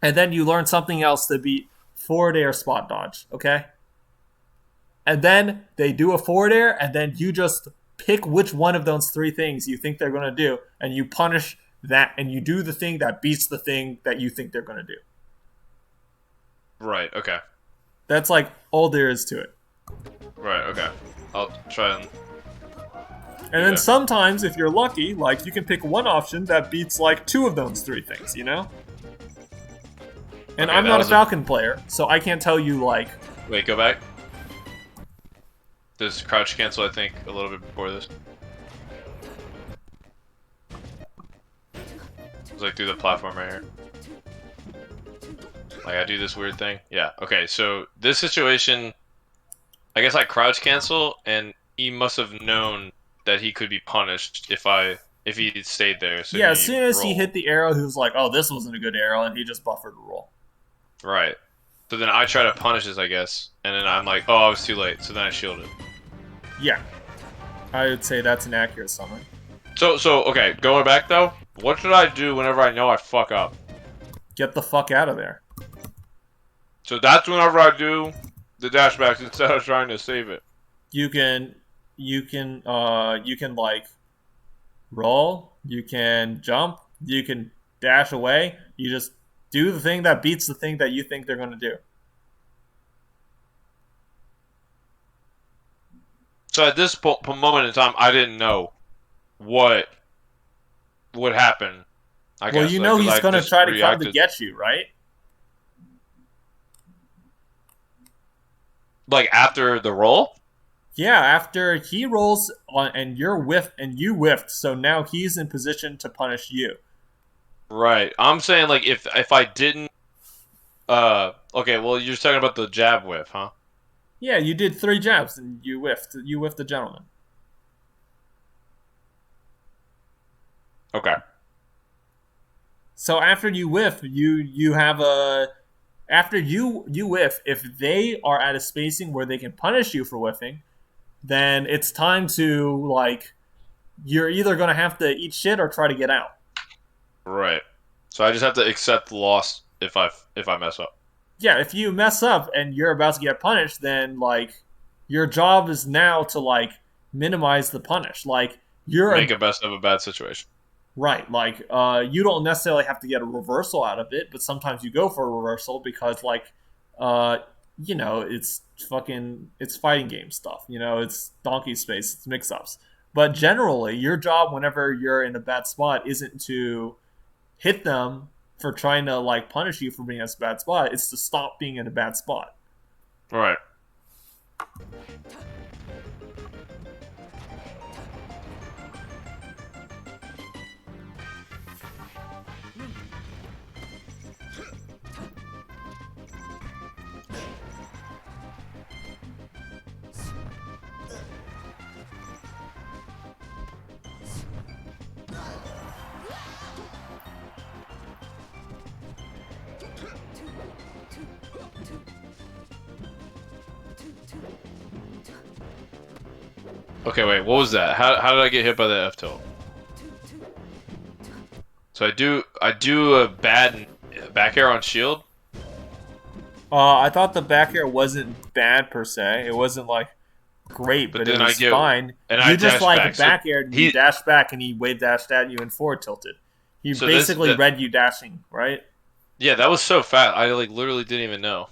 And then you learn something else to beat forward air spot dodge, okay? And then they do a forward air, and then you just pick which one of those three things you think they're going to do, and you punish that, and you do the thing that beats the thing that you think they're going to do. Right, okay. That's like all there is to it. Right, okay. I'll try and... And then sometimes, if you're lucky, like you can pick one option that beats like two of those three things, you know? And okay, I'm not a Falcon player, so I can't tell you, like... Wait, go back. There's crouch cancel, I think, a little bit before this. It's like through the platform right here. Like, I do this weird thing. Yeah, okay, so this situation... I guess I crouch cancel, and he must have known that he could be punished if he stayed there. So yeah, as soon as he hit the arrow, he was like, oh, this wasn't a good arrow, and he just buffered a roll. Right. So then I try to punish this, I guess, and then I'm like, oh, I was too late, so then I shielded. Yeah. I would say that's an accurate summary. So okay, going back though, What should I do whenever I know I fuck up? Get the fuck out of there. So that's whenever I do the dashbacks instead of trying to save it. You can like roll, you can jump, you can dash away. You just do the thing that beats the thing that you think they're gonna do. So at this moment in time, I didn't know what would happen. I Well, guess. you Like, know 'cause he's I gonna just try to come to reacted. get you, right? Like after the roll. Yeah, after he rolls on and you whiffed, so now he's in position to punish you. Right. I'm saying like if I didn't. Okay. Well, you're talking about the jab whiff, huh? Yeah, you did 3 jabs and you whiffed. You whiffed the gentleman. Okay. So after you whiff, you have a after you whiff, if they are at a spacing where they can punish you for whiffing, then it's time to like you're either gonna have to eat shit or try to get out. Right. So I just have to accept the loss if I mess up. Yeah, if you mess up and you're about to get punished, then like your job is now to like minimize the punish. Like you're Make a best of a bad situation. right. Like you don't necessarily have to get a reversal out of it, but sometimes you go for a reversal because like uh, it's it's fighting game stuff. It's donkey space, it's mix ups. But generally, your job whenever you're in a bad spot isn't to hit them for trying to like punish you for being in a bad spot. It's to stop being in a bad spot. Right. Okay, wait, what was that? How did I get hit by the F tilt? So I do a bad back air on shield. I thought the back air wasn't bad per se. It wasn't like great, But but it then I was get fine. and I You just dash like back. So back aired and you he dashed back and he wave dashed at you and forward tilted. He so this basically read you dashing, right? yeah, that was so fast. I like literally didn't even know.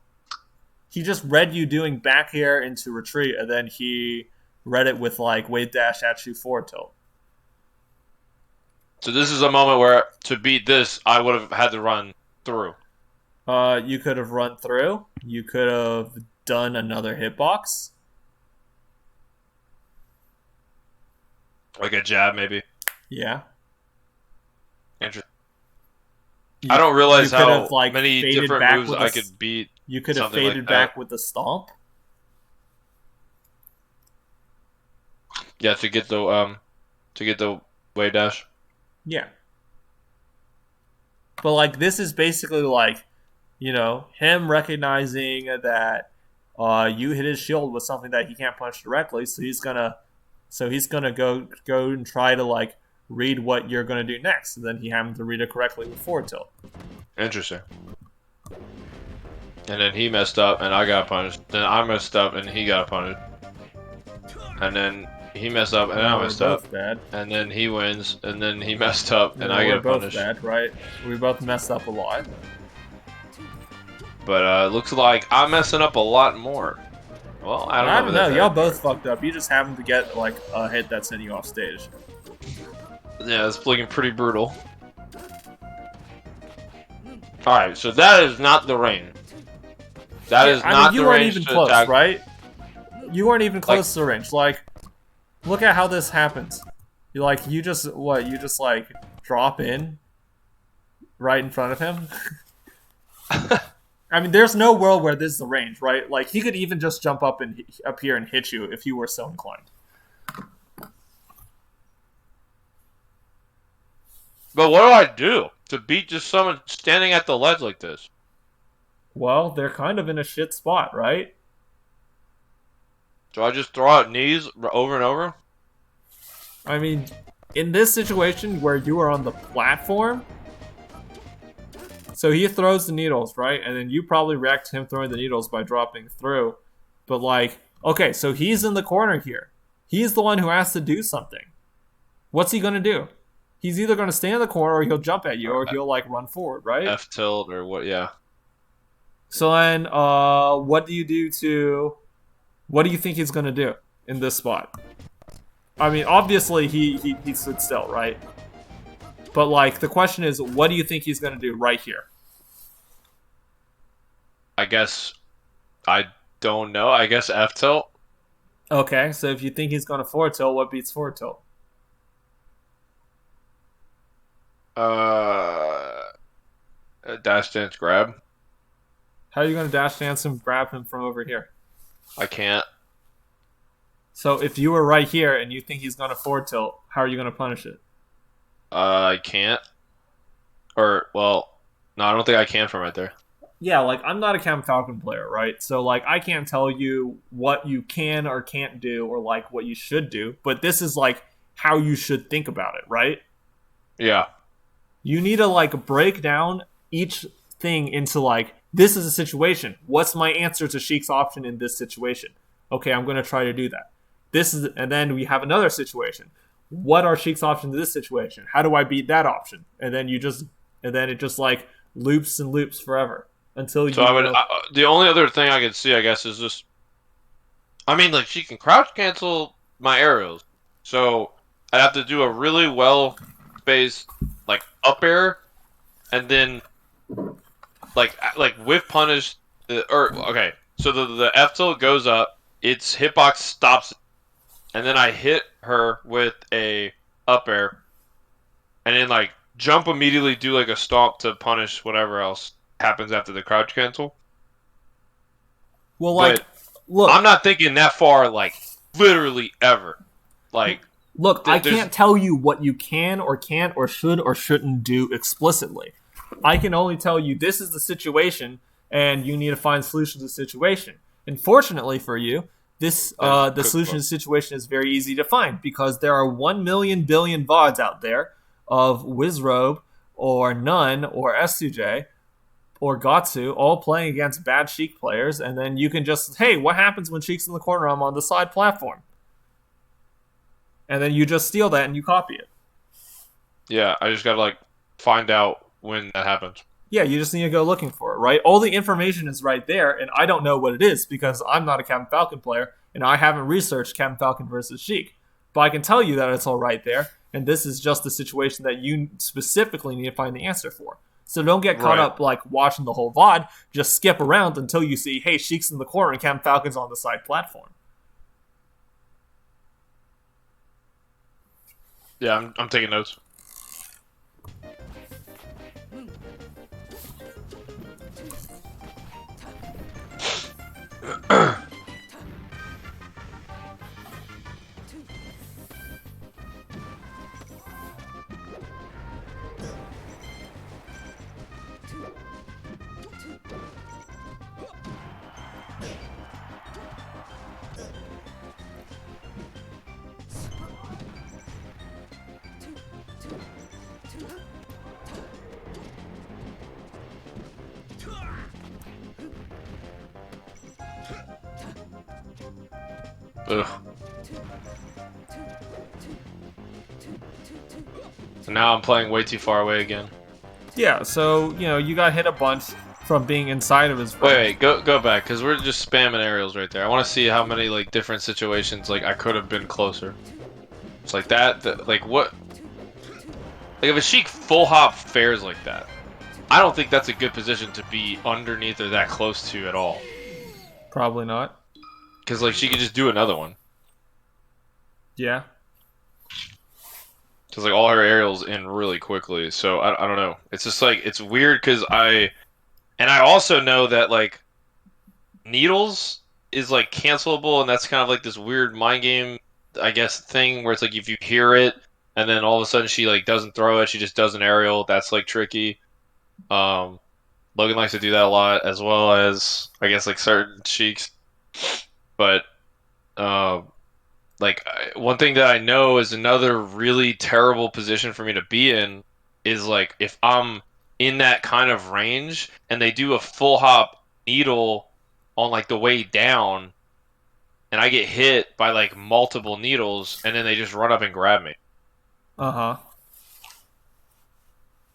He just read you doing back air into retreat and then he read it with like wave dash at you forward tilt. So this is a moment where to beat this, I would have had to run through. You could have run through. You could have done another hitbox. Like a jab, maybe. Yeah. Interesting. You, I don't realize you could how have like many faded different back moves with I could beat. You could have something faded like back that. with the stomp. Yeah, to get the wave dash. Yeah. But like this is basically like, him recognizing that you hit his shield with something that he can't punch directly, so he's gonna go and try to like read what you're gonna do next, and then he happens to read it correctly with forward tilt. Interesting. And then he messed up and I got punished. Then I messed up and he got punished. And then he messed up and I We're messed both up. bad. And then he wins and then he messed up and I We're get both punished. bad, right? We both messed up a lot. But looks like I'm messing up a lot more. Well, I don't know. know. Y'all both fucked up. You just happened to get like a hit that sent you off stage. Yeah, it's looking pretty brutal. Alright, so that is not the range. That is not you the weren't range even to close, attack. right? You weren't even close to the range. Like, look at how this happens. You just like drop in right in front of him. I mean, there's no world where this is the range, right? Like, he could even just jump up here and hit you if you were so inclined. But what do I do to beat just someone standing at the ledge like this? Well, they're kind of in a shit spot, right? Do I just throw out knees over and over? I mean, in this situation where you are on the platform, so he throws the needles, right? And then you probably react to him throwing the needles by dropping through. But like, okay, so he's in the corner here. He's the one who has to do something. What's he gonna do? He's either gonna stay in the corner or he'll jump at you Or or he'll like run forward, right? F tilt or what? Yeah. So then, what do you do to? What do you think he's gonna do in this spot? I mean, obviously he stood still, right? But like, the question is, what do you think he's gonna do right here? I guess I don't know. I guess F tilt. Okay, so if you think he's gonna forward tilt, what beats forward tilt? Uh, Dash dance grab. How are you gonna dash dance him, grab him from over here? I can't. So if you were right here and you think he's gonna forward tilt, how are you gonna punish it? I can't. Or well, no, I don't think I can from right there. Yeah, like I'm not a Cam Falcon player, right? So like I can't tell you what you can or can't do or like what you should do, but this is like how you should think about it, right? Yeah. You need to like break down each thing into like this is a situation. What's my answer to Sheik's option in this situation? Okay, I'm going to try to do that. This is and then we have another situation. What are Sheik's options in this situation? How do I beat that option? And then it just like loops and loops forever until So you I would. know. The only other thing I could see, I guess, is just. I mean, like she can crouch cancel my aerials, so I'd have to do a really well spaced like up air, and then like whiff punish. Or okay, so the F tilt goes up, its hitbox stops, and then I hit her with a up air, and then like jump immediately, do like a stomp to punish whatever else happens after the crouch cancel. Well, like, But look, I'm not thinking that far, like literally ever. Like look, I there's can't tell you what you can or can't or should or shouldn't do explicitly. I can only tell you this is the situation, and you need to find solutions to the situation. And fortunately for you, this there's a the solution to cookbook. the situation is very easy to find because there are 1 million billion VODs out there of Wizrobe or Nun or S2J or Gatsu all playing against bad Sheik players, and then you can just, hey, what happens when Sheik's in the corner? I'm on the side platform. And then you just steal that and you copy it. Yeah, I just gotta like find out when that happens. Yeah, you just need to go looking for it, right? All the information is right there, and I don't know what it is because I'm not a Captain Falcon player, and I haven't researched Captain Falcon versus Sheik. But I can tell you that it's all right there, and this is just the situation that you specifically need to find the answer for. So don't get caught Right. up like watching the whole VOD. Just skip around until you see, hey, Sheik's in the corner and Captain Falcon's on the side platform. Yeah, I'm taking notes. Ugh. So now I'm playing way too far away again. Yeah, so, you got hit a bunch from being inside of his Wait, range. wait, go back, because we're just spamming aerials right there. I want to see how many like different situations like I could have been closer. It's like that, like what? Like if a Sheik full hop fares like that, I don't think that's a good position to be underneath or that close to at all. Probably not. Because like she could just do another one. Yeah. Because like all her aerials in really quickly. So I don't know. It's just like it's weird because I also know that like needles is like cancelable, and that's kind of like this weird mind game, I guess, thing where it's like if you hear it and then all of a sudden she like doesn't throw it, she just does an aerial. That's like tricky. Um, Logan likes to do that a lot, as well as I guess like certain Sheiks. But um, like one thing that I know is another really terrible position for me to be in is like if I'm in that kind of range and they do a full hop needle on like the way down and I get hit by like multiple needles and then they just run up and grab me. Uh huh.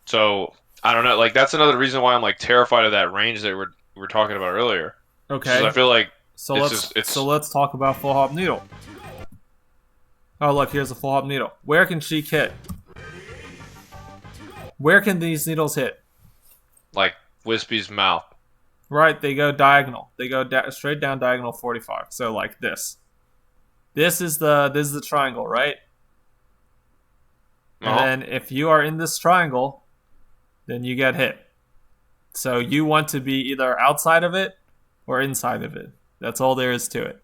So I don't know, like that's another reason why I'm like terrified of that range that we were talking about earlier. It's just I Okay. feel like So it's let's just so it's let's talk about full hop needle. Oh look, here's a full hop needle. Where can Sheik hit? Where can these needles hit? like Wispy's mouth. Right, they go diagonal. They go straight down diagonal 45. So like this. This is the triangle, right? And Uh-huh. then if you are in this triangle, then you get hit. So you want to be either outside of it or inside of it. That's all there is to it.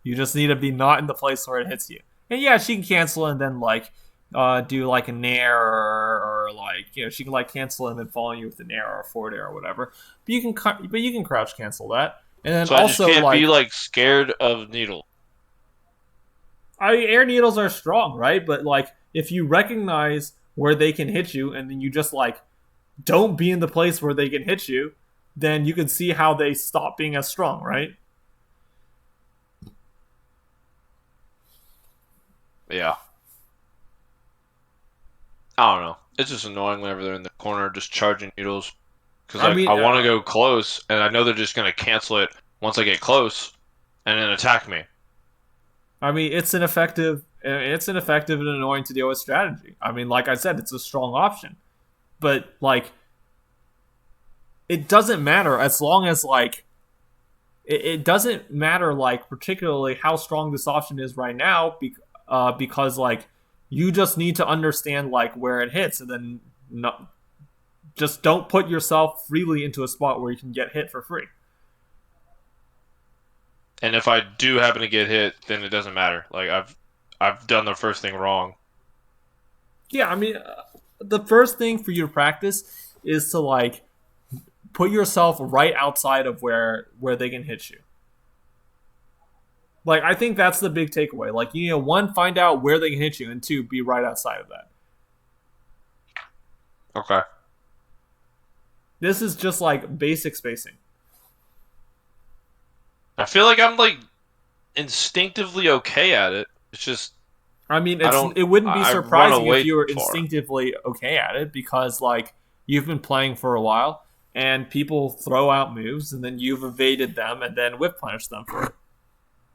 You just need to be not in the place where it hits you. And yeah, she can cancel and then like do like a nair or like she can like cancel and then follow you with a nair or a forward air or whatever. But you can crouch cancel that. And then So I just also can't be like like scared of needle. air needles are strong, right? But like if you recognize where they can hit you and then you just like don't be in the place where they can hit you, then you can see how they stop being as strong, right? Yeah. I don't know. It's just annoying whenever they're in the corner just charging needles. Because I like I mean, want to go close, and I know they're just gonna cancel it once I get close, and then attack me. it's an effective and annoying to deal with strategy. I mean, like I said, it's a strong option, but like it doesn't matter as long as like it doesn't matter like particularly how strong this option is right now because like you just need to understand like where it hits and then not, just don't put yourself freely into a spot where you can get hit for free. And if I do happen to get hit, then it doesn't matter. Like I've done the first thing wrong. Yeah, I mean, the first thing for you to practice is to like put yourself right outside of where they can hit you. Like I think that's the big takeaway. Like one, find out where they can hit you, and two, be right outside of that. Okay. This is just like basic spacing. I feel like I'm like instinctively okay at it. It's just I mean, I don't. it wouldn't be I run surprising if away you were too far. instinctively okay at it because like you've been playing for a while and people throw out moves and then you've evaded them and then whip punish them for it.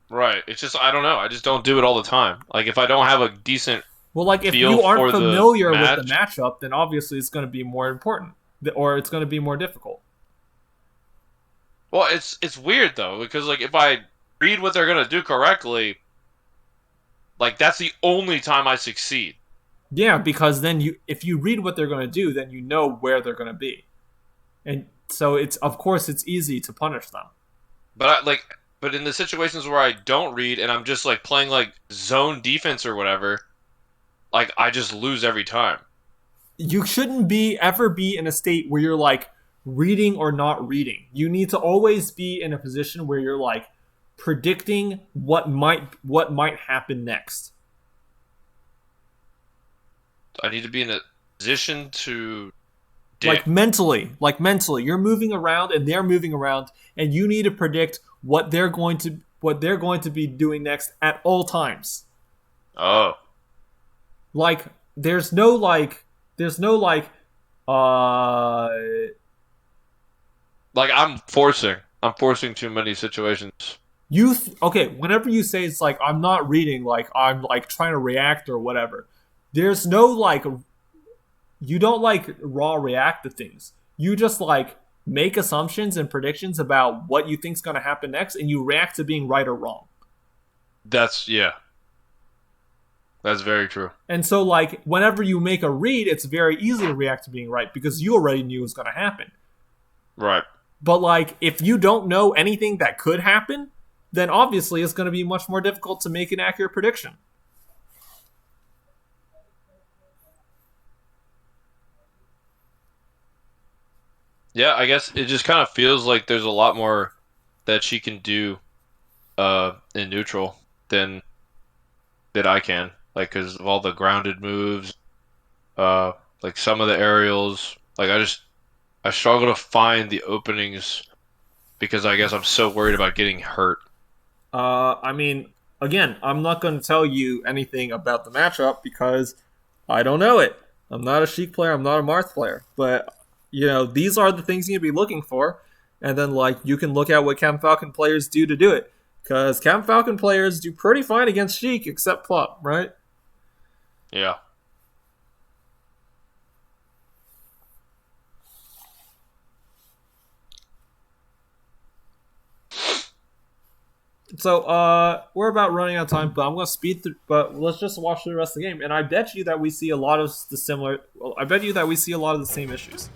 Right. It's just I don't know. I just don't do it all the time. Like if I don't have a decent Well, like if feel you aren't for the familiar with the match. matchup, then obviously it's going to be more important or it's going to be more difficult. Well, it's weird though because like if I read what they're gonna do correctly, like that's the only time I succeed. Yeah, because then if you read what they're going to do, then you know where they're going to be. And so it's of course it's easy to punish them. But in the situations where I don't read and I'm just like playing like zone defense or whatever, like I just lose every time. You shouldn't be ever be in a state where you're like reading or not reading. You need to always be in a position where you're like predicting what might happen next. I need to be in a position to Like dick. mentally, you're moving around and they're moving around, and you need to predict what they're going to be doing next at all times. Oh, Like there's no like uh like I'm forcing too many situations. okay, whenever you say it's like I'm not reading, like I'm like trying to react or whatever, there's no like you don't like raw react to things. You just like make assumptions and predictions about what you think's going to happen next and you react to being right or wrong. That's yeah, that's very true. And so like whenever you make a read, it's very easy to react to being right because you already knew it was going to happen. Right. But like if you don't know anything that could happen, then obviously it's going to be much more difficult to make an accurate prediction. Yeah, I guess it just kind of feels like there's a lot more that she can do in neutral than I can. Like, because of all the grounded moves, uh, like some of the aerials. Like, I struggle to find the openings because I guess I'm so worried about getting hurt. I mean, again, I'm not going to tell you anything about the matchup because I don't know it. I'm not a Sheik player. I'm not a Marth player. But, you know, these are the things you need to be looking for. And then, like, you can look at what Cam Falcon players do to do it. Because Cam Falcon players do pretty fine against Sheik, except Plop, right? Yeah. So, we're about running out of time, but I'm going to speed through. But let's just watch the rest of the game. And I bet you that we see a lot of the similar. Well, I bet you that we see a lot of the same issues.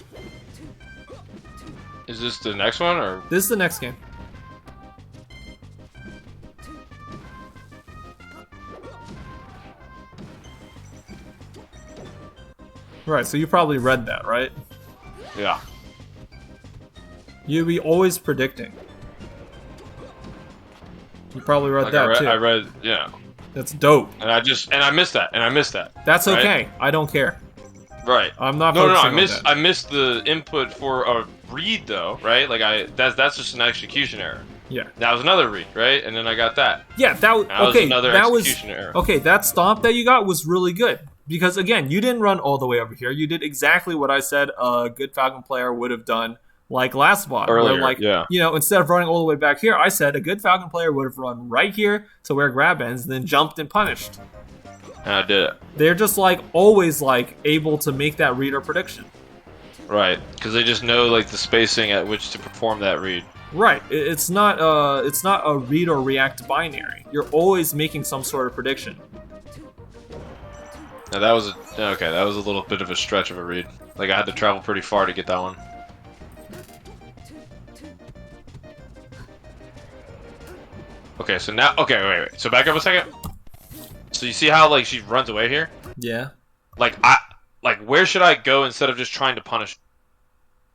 Is this the next one or? This is the next game. Right, so you probably read that, right? Yeah. You'd be always predicting. You probably read Like that too. I read, yeah. That's dope. And I missed that. That's right? okay. I don't care. Right. I'm not. No, focusing on that. I missed the input for a read though, right? Like that's just an execution error. Yeah. That was another read, right? And then I got that. Yeah, that was was another execution error. Okay, that stomp that you got was really good. Because again, you didn't run all the way over here. You did exactly what I said a good Falcon player would have done, like last VOD. Earlier, where, like, yeah. you know, instead of running all the way back here, I said a good Falcon player would have run right here to where grab ends, then jumped and punished. And I did it. They're just like always like able to make that read or prediction. Right, because they just know like the spacing at which to perform that read. Right. It's not a read or react binary. You're always making some sort of prediction. Now that was that was a little bit of a stretch of a read. Like I had to travel pretty far to get that one. Okay, so now wait. So back up a second. So you see how like she runs away here? Yeah. Like where should I go instead of just trying to punish?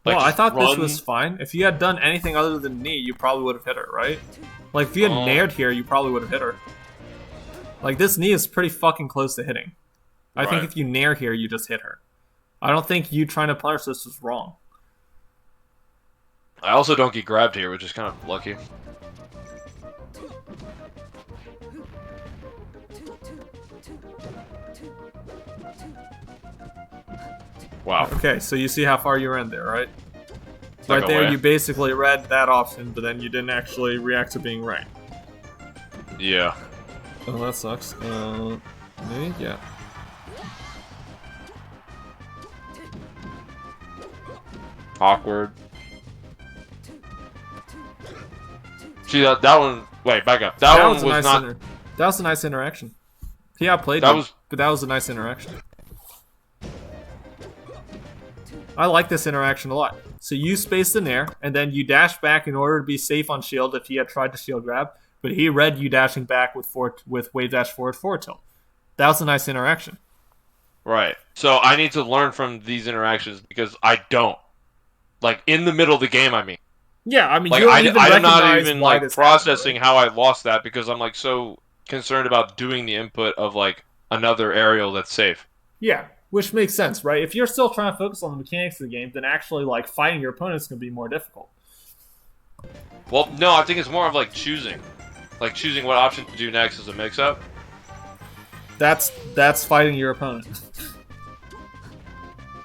Like, well, I thought run? this was fine. If you had done anything other than knee, you probably would have hit her, right? Like if you had nared here, you probably would have hit her. Like this knee is pretty fucking close to hitting. I think if you nair here, you just hit her. I don't think you trying to punish this was wrong. I also don't get grabbed here, which is kind of lucky. Wow. Okay, so you see how far you ran there, right? Like right there, away. you basically read that option, but then you didn't actually react to being right. Yeah. Oh, that sucks. Maybe? Yeah. Awkward. See that one? Wait, back up. That one was not. That was a nice interaction. He outplayed That you, was. but that was a nice interaction. I like this interaction a lot. So you spaced in there, and then you dash back in order to be safe on shield if he had tried to shield grab, but he read you dashing back with wave dash forward tilt. That was a nice interaction. Right. So I need to learn from these interactions because I don't. Like in the middle of the game, I mean. Yeah, I mean, like you don't even I'm not even why like this processing happened, right? how I lost that because I'm like so concerned about doing the input of like another aerial that's safe. Yeah, which makes sense, right? If you're still trying to focus on the mechanics of the game, then actually like fighting your opponents can be more difficult. Well, no, I think it's more of like choosing what option to do next as a mix-up. That's fighting your opponent.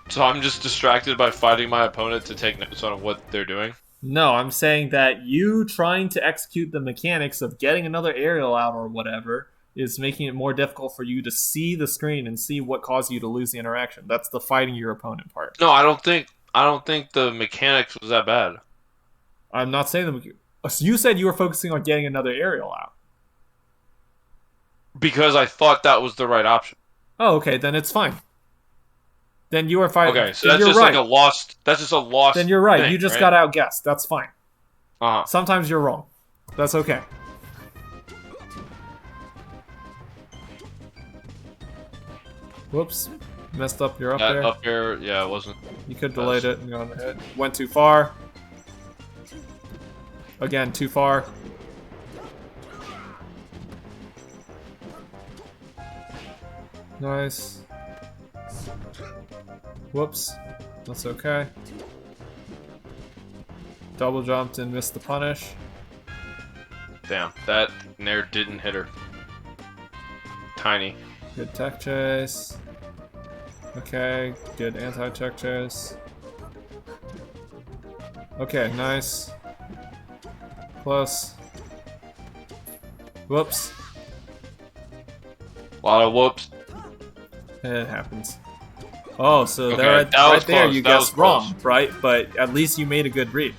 So I'm just distracted by fighting my opponent to take notes on what they're doing. No, I'm saying that you trying to execute the mechanics of getting another aerial out or whatever is making it more difficult for you to see the screen and see what caused you to lose the interaction. That's the fighting your opponent part. No, I don't think the mechanics was that bad. I'm not saying the so you said you were focusing on getting another aerial out. Because I thought that was the right option. Oh, okay, then it's fine. Then you are fighting. Okay, so that's just right. like a lost. That's just a lost. Then you're right. Thing, You just right? got outguessed. That's fine. Uh-huh. Sometimes you're wrong. That's okay. Whoops. Messed up. You're up there. Up here, yeah, it wasn't. You could have delayed it and gone ahead. Went too far. Again, too far. Nice. Whoops. That's okay. Double jumped and missed the punish. Damn, that nair didn't hit her. Tiny. Good tech chase. Okay, good anti-tech chase. Okay, nice. Close. Whoops. A lot of whoops. It happens. Oh, so Okay, there, that was right there close, you that guessed was wrong, close. right? But at least you made a good read.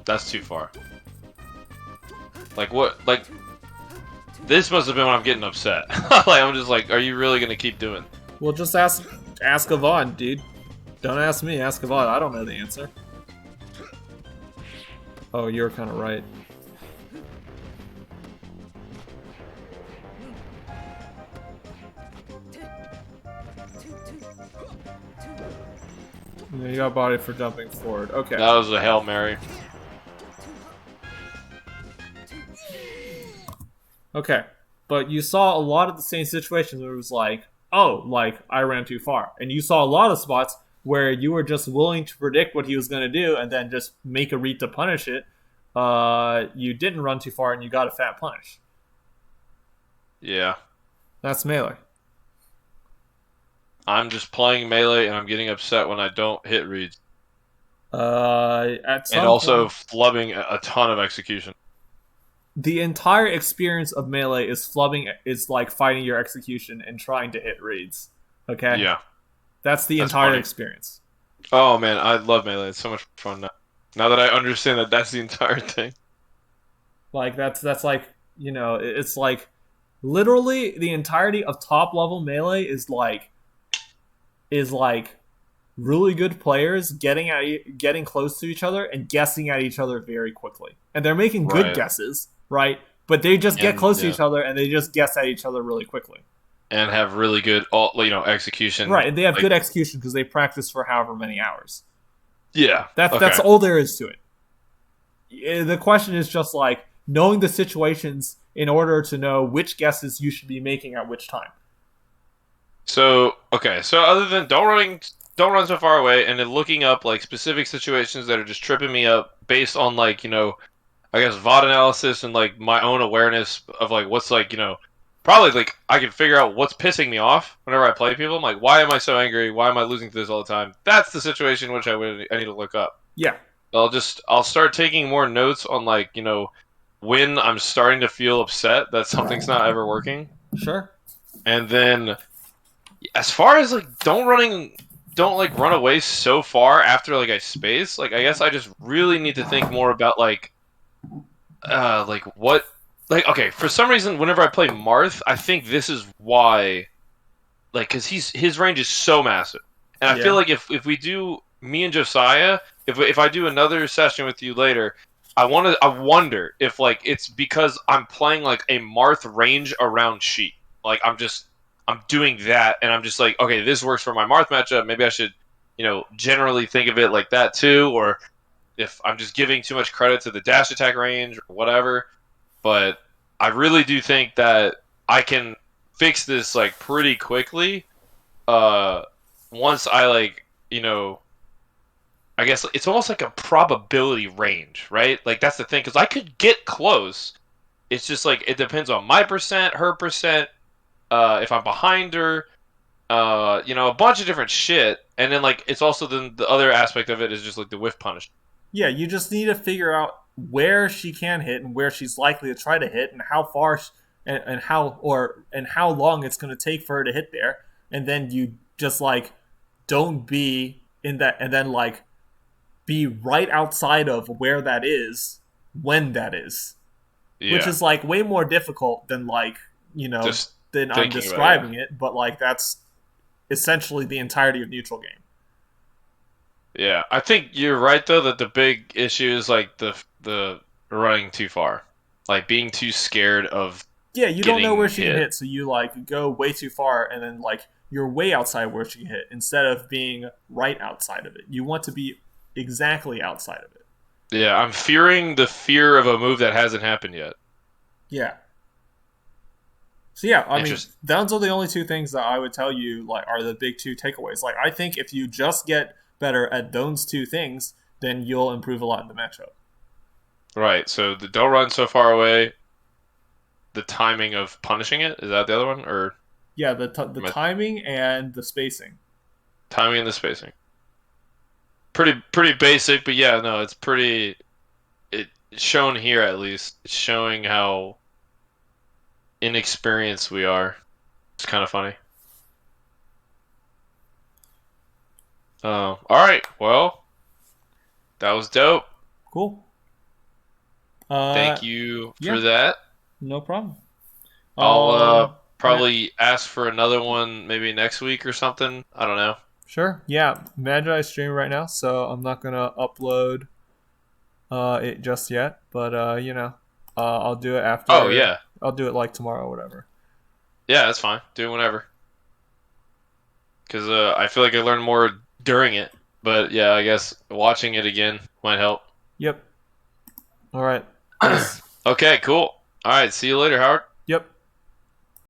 That's too far. Like what? Like this must have been when I'm getting upset. Like I'm just like, are you really gonna keep doing? Well, just ask Yvonne, dude. Don't ask me, ask Yvonne. I don't know the answer. Oh, you're kind of right. Yeah, you got body for jumping forward. Okay. That was a Hail Mary. Okay. But you saw a lot of the same situations where it was like, oh, like, I ran too far. And you saw a lot of spots where you were just willing to predict what he was going to do and then just make a read to punish it. You didn't run too far and you got a fat punish. Yeah. That's melee. I'm just playing melee and I'm getting upset when I don't hit reads. At some And also point, flubbing a ton of execution. the entire experience of melee is flubbing, is like fighting your execution and trying to hit reads. Okay? Yeah. That's the That's entire funny. experience. Oh man, I love melee. It's so much fun now. Now that I understand that that's the entire thing. Like, that's like, you know, it's like literally the entirety of top level melee is like really good players getting close to each other and guessing at each other very quickly. And they're making good Right. guesses, right? But they just get And, close to yeah. each other and they just guess at each other really quickly. And have really good, execution. Right, and they have like, good execution because they practice for however many hours. Yeah. That's all there is to it. The question is just like knowing the situations in order to know which guesses you should be making at which time. So okay, so other than don't run so far away, and then looking up like specific situations that are just tripping me up based on I guess VOD analysis and like my own awareness of like what's probably like I can figure out what's pissing me off whenever I play people. I'm like, why am I so angry? Why am I losing to this all the time? That's the situation which I need to look up. Yeah, I'll start taking more notes on when I'm starting to feel upset that something's not ever working, sure. and then as far as don't run away so far after I space. Like I guess I just really need to think more about what okay, for some reason whenever I play Marth, I think this is why because his range is so massive. And I feel Yeah. like if we do me and Josiah, if I do another session with you later, I wonder if it's because I'm playing a Marth range around Sheik. Like I'm doing that and I'm just like, okay, this works for my Marth matchup. Maybe I should, generally think of it like that too, or if I'm just giving too much credit to the dash attack range or whatever. But I really do think that I can fix this pretty quickly. Once I guess it's almost like a probability range, right? Like that's the thing, because I could get close. It's just it depends on my percent, her percent, if I'm behind her, a bunch of different shit. And then it's also then the other aspect of it is just the whiff punish. Yeah, you just need to figure out where she can hit and where she's likely to try to hit and how far and how long it's going to take for her to hit there, and then you just don't be in that, and then be right outside of where that is when that is, Yeah, which is way more difficult than just than I'm thinking describing it, but that's essentially the entirety of neutral game. Yeah, I think you're right though that the big issue is the running too far, being too scared of Yeah, you don't know getting where she can hit. hit, so you go way too far, and then you're way outside where she can hit instead of being right outside of it. You want to be exactly outside of it. Yeah, I'm fearing the fear of a move that hasn't happened yet. Yeah. So yeah, I mean, Interesting. those are the only two things that I would tell you like are the big two takeaways. Like I think if you just get better at those two things, then you'll improve a lot in the matchup. Right. So the don't run so far away. The timing of punishing it, is that the other one, or Yeah, the timing and the spacing. timing and the spacing? Pretty basic, but yeah, no, it's pretty. It's shown here at least. It's showing how inexperienced we are. It's kind of funny. All right. Well, that was dope. Cool. Thank you for Yeah, that. no problem. I'll Yeah, probably ask for another one maybe next week or something. I don't know. sure. Yeah, Magi is streaming right now, so I'm not gonna upload it just yet. But I'll do it Oh after. yeah, I'll do it like tomorrow, or whatever. yeah, that's fine. Do it whenever. Because I feel like I learned more during it. But yeah, I guess watching it again might help. Yep. All right. Peace. Okay, cool. All right, see you later, Howard.